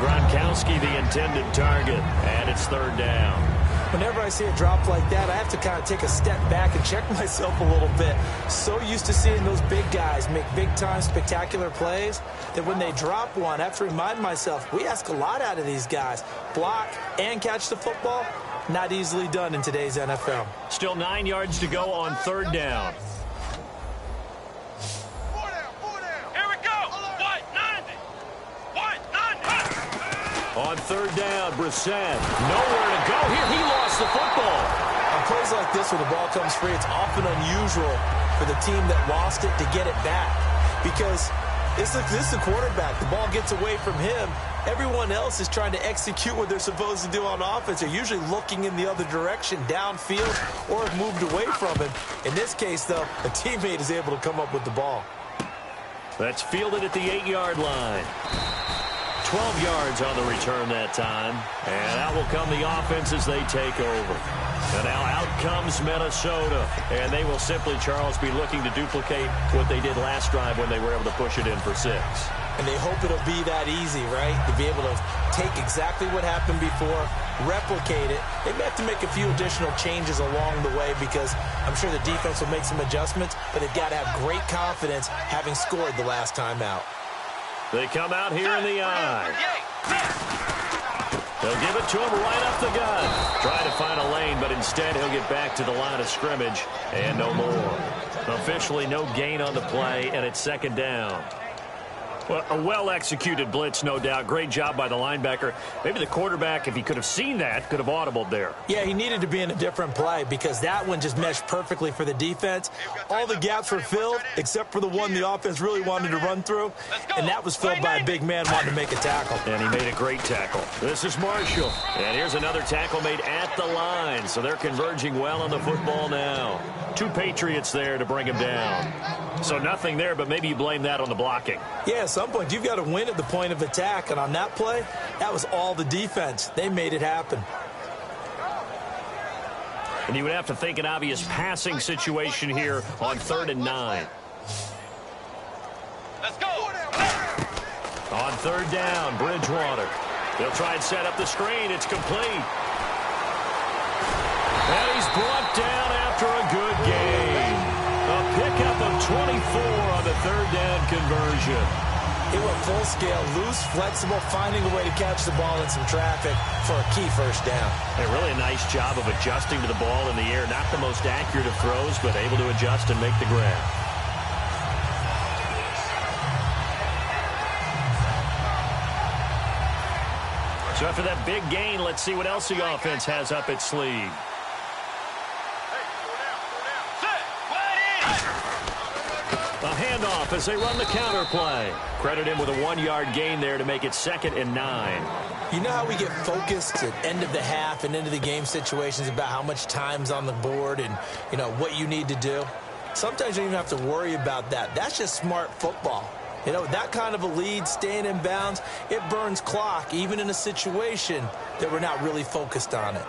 Gronkowski the intended target, and it's third down. Whenever I see a drop like that, I have to kind of take a step back and check myself a little bit. So used to seeing those big guys make big-time spectacular plays that when they drop one, I have to remind myself, we ask a lot out of these guys. Block and catch the football, not easily done in today's NFL. Still 9 yards to go on third down. On third down, Brissett. Nowhere to go here. He lost the football. On plays like this where the ball comes free, it's often unusual for the team that lost it to get it back. Because this is the quarterback. The ball gets away from him. Everyone else is trying to execute what they're supposed to do on offense. They're usually looking in the other direction, downfield, or have moved away from him. In this case, though, a teammate is able to come up with the ball. That's fielded at the 8-yard line. 12 yards on the return that time. And out will come the offense as they take over. And now out comes Minnesota. And they will simply, Charles, be looking to duplicate what they did last drive when they were able to push it in for 6. And they hope it'll be that easy, right? To be able to take exactly what happened before, replicate it. They may have to make a few additional changes along the way because I'm sure the defense will make some adjustments, but they've got to have great confidence having scored the last time out. They come out here in the eye. They'll give it to him right up the gut. Try to find a lane, but instead he'll get back to the line of scrimmage and no more. Officially no gain on the play, and it's second down. Well, a well-executed blitz, no doubt. Great job by the linebacker. Maybe the quarterback, if he could have seen that, could have audibled there. Yeah, he needed to be in a different play because that one just meshed perfectly for the defense. All the gaps were filled except for the one the offense really wanted to run through, and that was filled by a big man wanting to make a tackle. And he made a great tackle. This is Marshall. And here's another tackle made at the line, so they're converging well on the football now. 2 Patriots there to bring him down. So nothing there, but maybe you blame that on the blocking. Yeah, at some point, you've got to win at the point of attack. And on that play, that was all the defense. They made it happen. And you would have to think an obvious passing situation here on 3rd and 9. Let's go. On 3rd down, Bridgewater. They'll try and set up the screen. It's complete. And he's brought down after a good game. A pickup of 24 on the 3rd down conversion. It went full scale, loose, flexible, finding a way to catch the ball in some traffic for a key first down. Hey, really a nice job of adjusting to the ball in the air. Not the most accurate of throws, but able to adjust and make the grab. So after that big gain, let's see what else the offense has up its sleeve. A handoff as they run the counter play. Credit him with a 1-yard gain there to make it 2nd and 9. You know how we get focused at end of the half and into the game situations about how much time's on the board and, you know, what you need to do? Sometimes you don't even have to worry about that. That's just smart football. You know, that kind of a lead, staying in bounds, it burns clock, even in a situation that we're not really focused on it.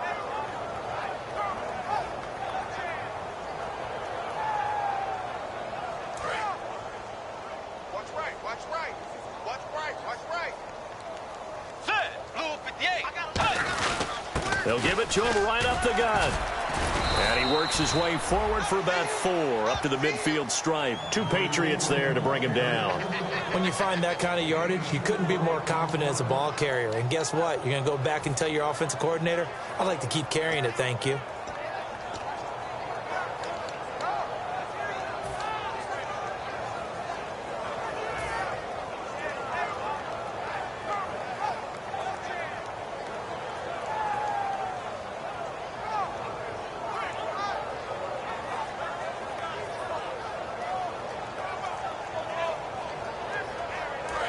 They'll give it to him right up the gut. And he works his way forward for about 4 up to the midfield stripe. 2 Patriots there to bring him down. When you find that kind of yardage, you couldn't be more confident as a ball carrier. And guess what? You're going to go back and tell your offensive coordinator, I'd like to keep carrying it, thank you.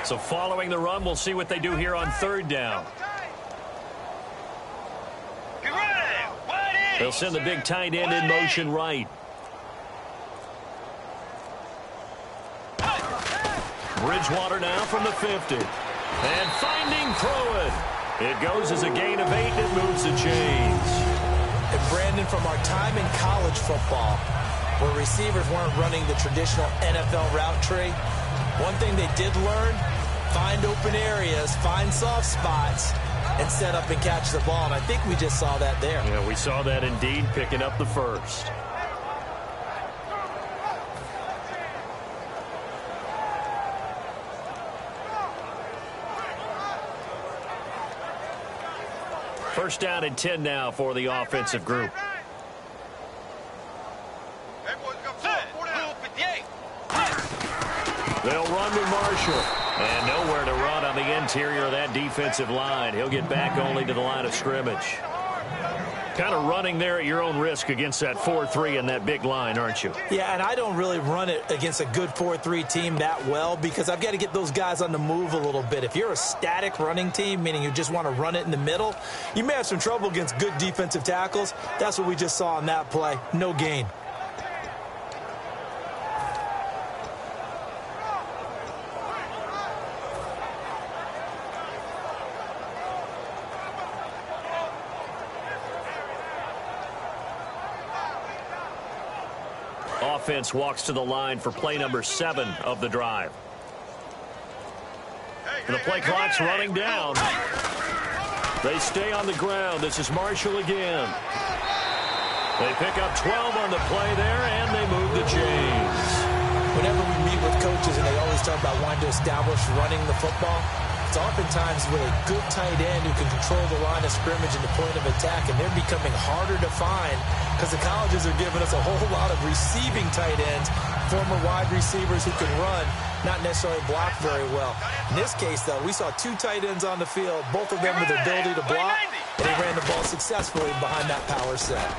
So following the run, we'll see what they do here on 3rd down. They'll send the big tight end in motion right. Bridgewater now from the 50. And finding Pruitt. It goes as a gain of 8 and it moves the chains. And Brandon, from our time in college football, where receivers weren't running the traditional NFL route tree, One thing they did learn, find open areas, find soft spots, and set up and catch the ball. And I think we just saw that there. Yeah, we saw that indeed, picking up the first. First down and 10 now for the offensive group. They'll run to Marshall. And nowhere to run on the interior of that defensive line. He'll get back only to the line of scrimmage. Kind of running there at your own risk against that 4-3 and that big line, aren't you? Yeah, and I don't really run it against a good 4-3 team that well because I've got to get those guys on the move a little bit. If you're a static running team, meaning you just want to run it in the middle, you may have some trouble against good defensive tackles. That's what we just saw on that play. No gain. Offense walks to the line for play number 7 of the drive. The play clock's running down. They stay on the ground. This is Marshall again. They pick up 12 on the play there, and they move the chains. Whenever we meet with coaches and they always talk about wanting to establish running the football, it's oftentimes with a good tight end who can control the line of scrimmage and the point of attack, and they're becoming harder to find because the colleges are giving us a whole lot of receiving tight ends, former wide receivers who can run, not necessarily block very well. In this case, though, we saw 2 tight ends on the field, both of them with the ability to block, and they ran the ball successfully behind that power set.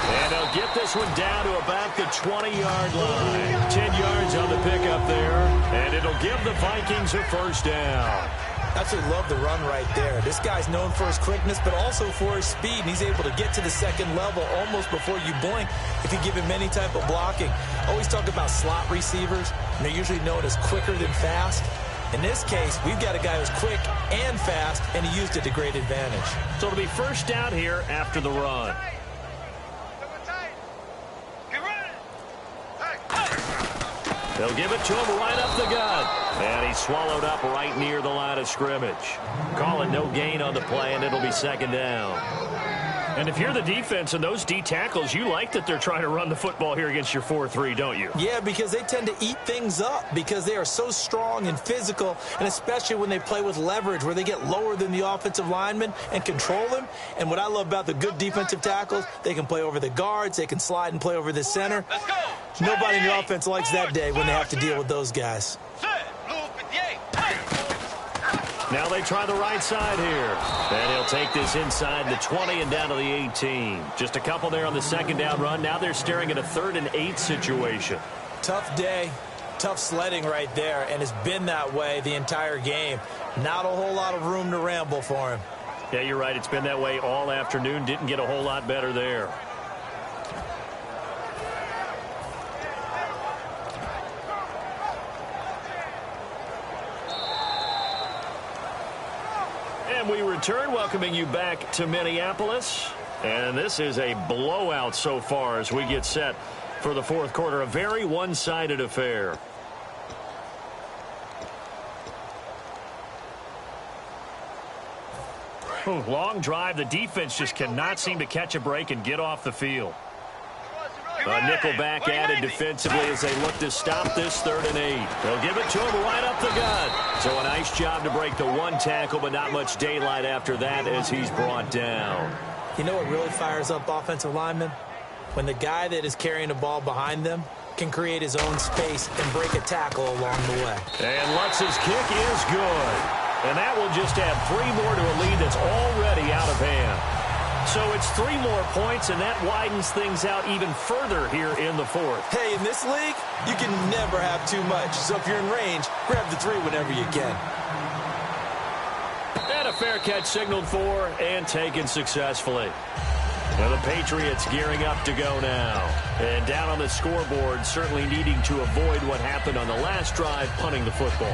And they'll get this one down to about the 20-yard line. 10 yards on the pickup there, and it'll give the Vikings a first down. I absolutely love the run right there. This guy's known for his quickness, but also for his speed, and he's able to get to the second level almost before you blink if you give him any type of blocking. Always talk about slot receivers, and they're usually known as quicker than fast. In this case, we've got a guy who's quick and fast, and he used it to great advantage. So it'll be first down here after the run. They'll give it to him right up the gut. And he's swallowed up right near the line of scrimmage. Calling no gain on the play, and it'll be second down. And if you're the defense and those D tackles, you like that they're trying to run the football here against your 4-3, don't you? Yeah, because they tend to eat things up because they are so strong and physical, and especially when they play with leverage where they get lower than the offensive linemen and control them. And what I love about the good defensive tackles, they can play over the guards, they can slide and play over the center. Nobody in the offense likes that day when they have to deal with those guys. Now they try the right side here. And he'll take this inside the 20 and down to the 18. Just a couple there on the second down run. Now they're staring at a 3rd and 8 situation. Tough day, tough sledding right there, and it's been that way the entire game. Not a whole lot of room to ramble for him. Yeah, you're right. It's been that way all afternoon. Didn't get a whole lot better there. And we return, welcoming you back to Minneapolis. And this is a blowout so far as we get set for the 4th quarter. A very one-sided affair. Long drive. The defense just cannot seem to catch a break and get off the field. Nickelback added defensively as they look to stop this 3rd and 8. They'll give it to him right up the gut. So a nice job to break the 1 tackle, but not much daylight after that as he's brought down. You know what really fires up offensive linemen? When the guy that is carrying the ball behind them can create his own space and break a tackle along the way. And Lutz's kick is good. And that will just add 3 more to a lead that's already out of hand. So it's 3 more points, and that widens things out even further here in the 4th. Hey, in this league, you can never have too much. So if you're in range, grab the 3 whenever you can. And a fair catch signaled for and taken successfully. Now the Patriots gearing up to go now. And down on the scoreboard, certainly needing to avoid what happened on the last drive, punting the football.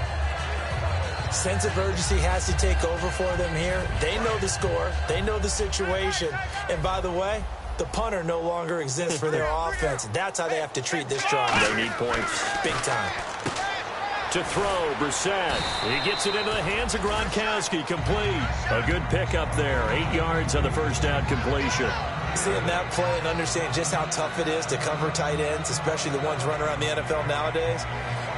Sense of urgency has to take over for them here. They know the score. They know the situation. And by the way, the punter no longer exists for their offense. That's how they have to treat this drive. They need points. Big time. To throw, Brissett. He gets it into the hands of Gronkowski. Complete. A good pickup there. 8 yards on the first down completion. Seeing that play and understand just how tough it is to cover tight ends, especially the ones running around the NFL nowadays,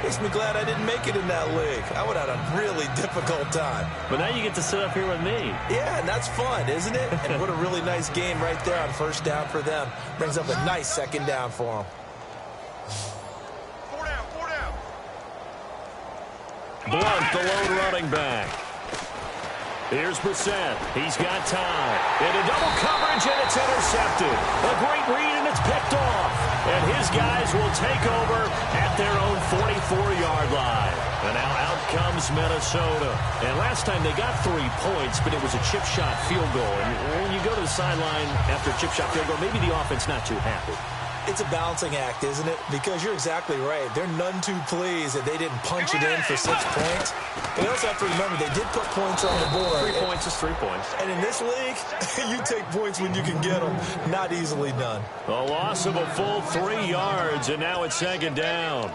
makes me glad I didn't make it in that league. I would have had a really difficult time. But now you get to sit up here with me. Yeah, and that's fun, isn't it? And what a really nice game right there on first down for them. Brings up a nice second down for them. 4 down, 4 down. Blunt, the lone running back. Here's Brissett. He's got time. Into double coverage, and it's intercepted. A great read, and it's picked off. And his guys will take over at their own 44-yard line. And now out comes Minnesota. And last time they got 3 points, but it was a chip shot field goal. And when you go to the sideline after a chip shot field goal, maybe the offense not too happy. It's a balancing act, isn't it? Because you're exactly right. They're none too pleased that they didn't punch it in for 6 points. But you also have to remember, they did put points on the board. 3 points is 3 points. And in this league, you take points when you can get them. Not easily done. A loss of a full 3 yards, and now it's second down.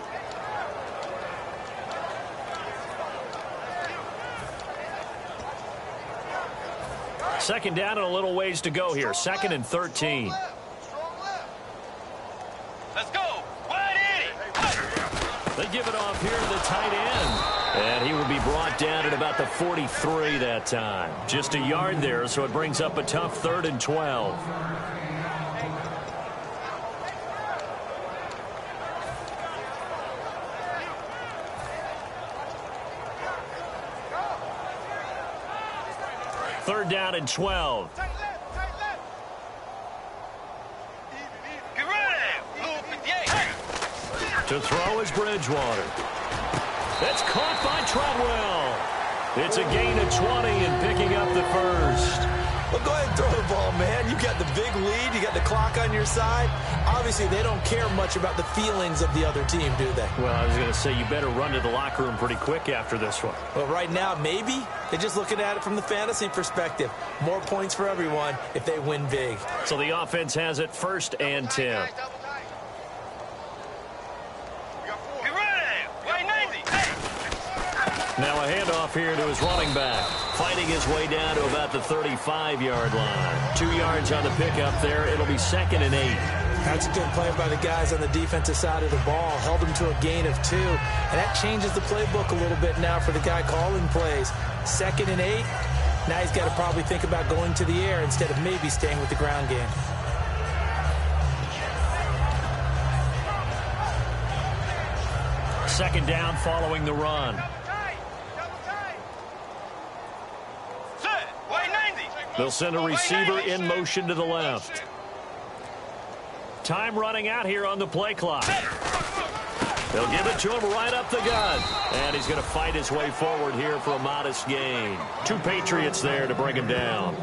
Second down and a little ways to go here. 2nd and 13. Let's go. They give it off here to the tight end. And he will be brought down at about the 43 that time. Just a yard there, so it brings up a tough 3rd and 12. Third down and 12. To throw is Bridgewater. That's caught by Treadwell. It's a gain of 20 and picking up the first. Well, go ahead and throw the ball, man. You got the big lead. You got the clock on your side. Obviously, they don't care much about the feelings of the other team, do they? Well, I was going to say, you better run to the locker room pretty quick after this one. Well, right now, maybe. They're just looking at it from the fantasy perspective. More points for everyone if they win big. So the offense has it 1st and 10. Now a handoff here to his running back. Fighting his way down to about the 35-yard line. 2 yards on the pickup there. It'll be 2nd and 8. That's a good play by the guys on the defensive side of the ball. Held him to a gain of 2. And that changes the playbook a little bit now for the guy calling plays. 2nd and 8. Now he's got to probably think about going to the air instead of maybe staying with the ground game. Second down following the run. They'll send a receiver in motion to the left. Time running out here on the play clock. They'll give it to him right up the gut. And he's going to fight his way forward here for a modest gain. 2 Patriots there to bring him down.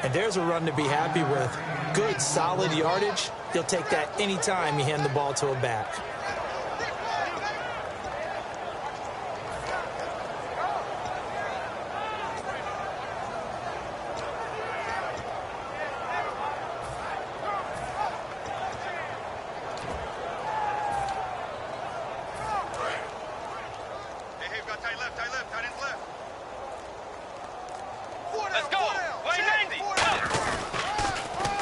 And there's a run to be happy with. Good, solid yardage. You'll take that anytime you hand the ball to a back.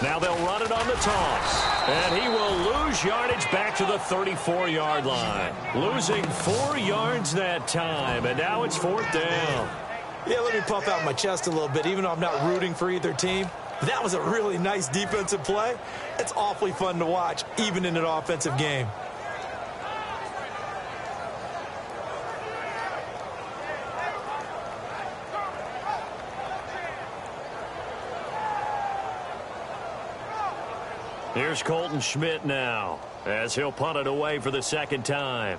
Now they'll run it on the toss. And he will lose yardage back to the 34-yard line. Losing 4 yards that time. And now it's 4th down. Yeah, let me puff out my chest a little bit, even though I'm not rooting for either team. That was a really nice defensive play. It's awfully fun to watch, even in an offensive game. Here's Colton Schmidt now, as he'll punt it away for the 2nd time.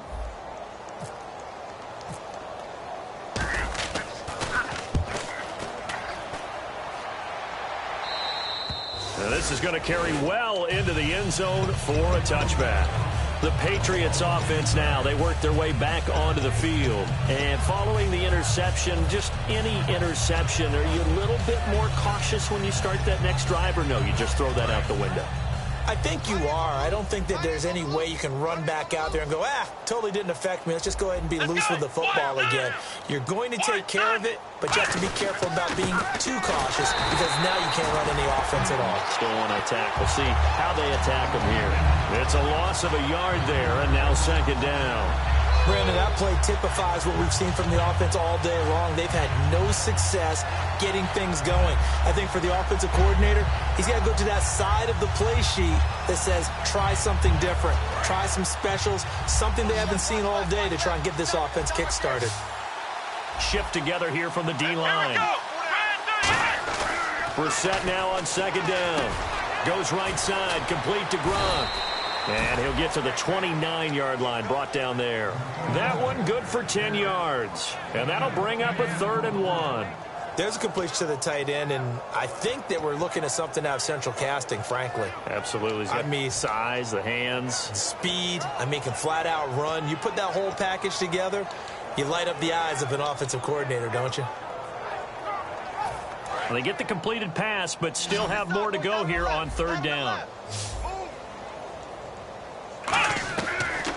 And this is going to carry well into the end zone for a touchback. The Patriots offense now, they work their way back onto the field. And following the interception, just any interception, are you a little bit more cautious when you start that next drive, or no, you just throw that out the window? I think you are. I don't think that there's any way you can run back out there and go, totally didn't affect me. Let's just go ahead and be loose with the football again. You're going to take care of it, but you have to be careful about being too cautious because now you can't run any offense at all. Still want to attack. We'll see how they attack them here. It's a loss of a yard there, and now second down. Brandon, that play typifies what we've seen from the offense all day long. They've had no success getting things going. I think for the offensive coordinator, he's got to go to that side of the play sheet that says, try something different. Try some specials, something they haven't seen all day to try and get this offense kick-started. Shift together here from the D-line. Brissett now on second down. Goes right side, complete to Gronk. And he'll get to the 29-yard line, brought down there. That one good for 10 yards. And that'll bring up a 3rd and 1. There's a completion to the tight end, and I think that we're looking at something out of central casting, frankly. Absolutely. I mean, size, the hands. Speed. I mean, can flat out run. You put that whole package together, you light up the eyes of an offensive coordinator, don't you? Well, they get the completed pass, but still have more to go here on 3rd down.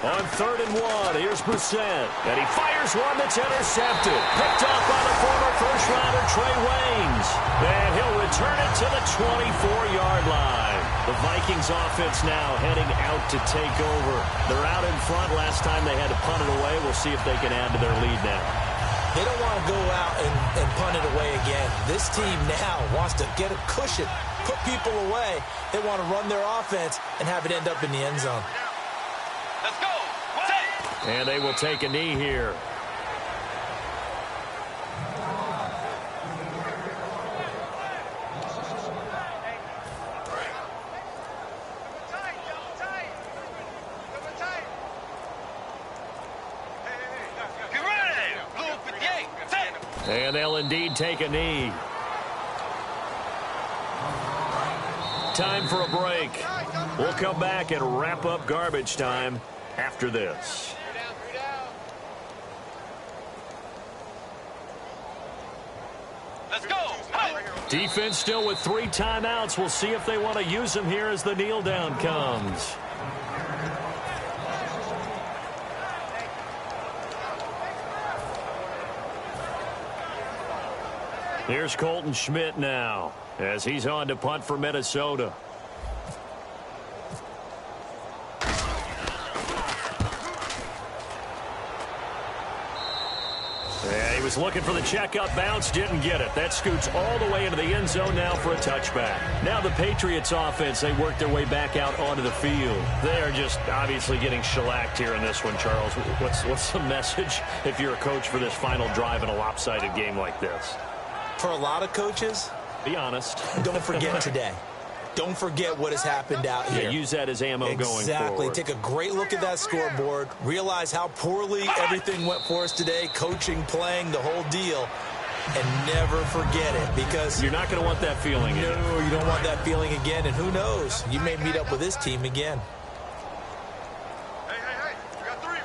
On 3rd and 1, here's Brissett. And he fires one that's intercepted. Picked off by the former first-rounder Trey Waynes. And he'll return it to the 24-yard line. The Vikings offense now heading out to take over. They're out in front. Last time they had to punt it away. We'll see if they can add to their lead now. They don't want to go out and punt it away again. This team now wants to get a cushion, put people away. They want to run their offense and have it end up in the end zone. Let's go. And they will take a knee here. And they'll indeed take a knee. Time for a break. We'll come back and wrap up garbage time after this. Let's go. Defense still with 3 timeouts. We'll see if they want to use them here as the kneel down comes. Here's Colton Schmidt now as he's on to punt for Minnesota. Yeah, he was looking for the checkup bounce, didn't get it. That scoots all the way into the end zone now for a touchback. Now the Patriots offense, they work their way back out onto the field. They are just obviously getting shellacked here in this one, Charles. What's the message if you're a coach for this final drive in a lopsided game like this? For a lot of coaches, be honest. Don't forget today. Don't forget what has happened out here. Yeah, use that as ammo going forward. Exactly. Take a great look at that scoreboard. Realize how poorly everything went for us today. Coaching, playing, the whole deal. And never forget it because you're not going to want that feeling again. No, you don't want that feeling again. And who knows? You may meet up with this team again. Hey. We got three.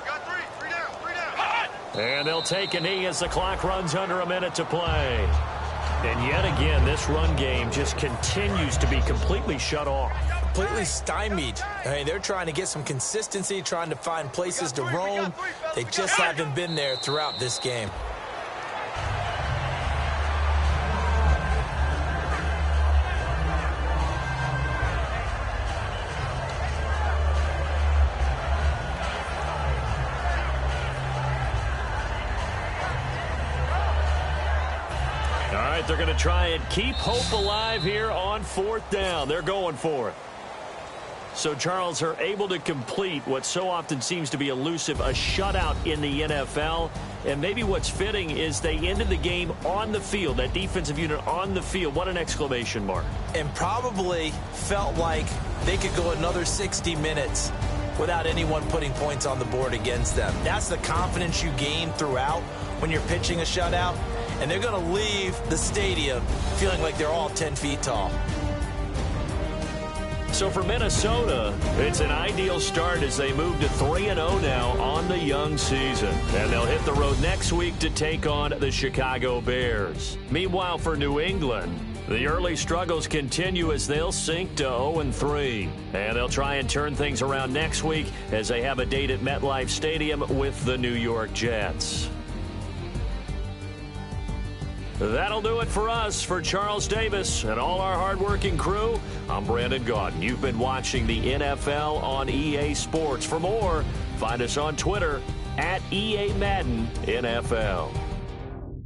Three down. And they'll take a knee as the clock runs under a minute to play. And yet again, this run game just continues to be completely shut off. Completely stymied. I mean, they're trying to get some consistency, trying to find places to roam. They just haven't been there throughout this game. They're going to try and keep hope alive here on 4th down. They're going for it. So, Charles, are able to complete what so often seems to be elusive, a shutout in the NFL. And maybe what's fitting is they ended the game on the field, that defensive unit on the field. What an exclamation mark. And probably felt like they could go another 60 minutes without anyone putting points on the board against them. That's the confidence you gain throughout when you're pitching a shutout. And they're going to leave the stadium feeling like they're all 10 feet tall. So for Minnesota, it's an ideal start as they move to 3-0 now on the young season. And they'll hit the road next week to take on the Chicago Bears. Meanwhile, for New England, The early struggles continue as they'll sink to 0-3. And they'll try and turn things around next week as they have a date at MetLife Stadium with the New York Jets. That'll do it for us. For Charles Davis and all our hardworking crew, I'm Brandon Gaudin. You've been watching the NFL on EA Sports. For more, find us on Twitter at EA Madden NFL.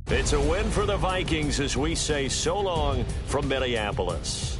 It's a win for the Vikings as we say so long from Minneapolis.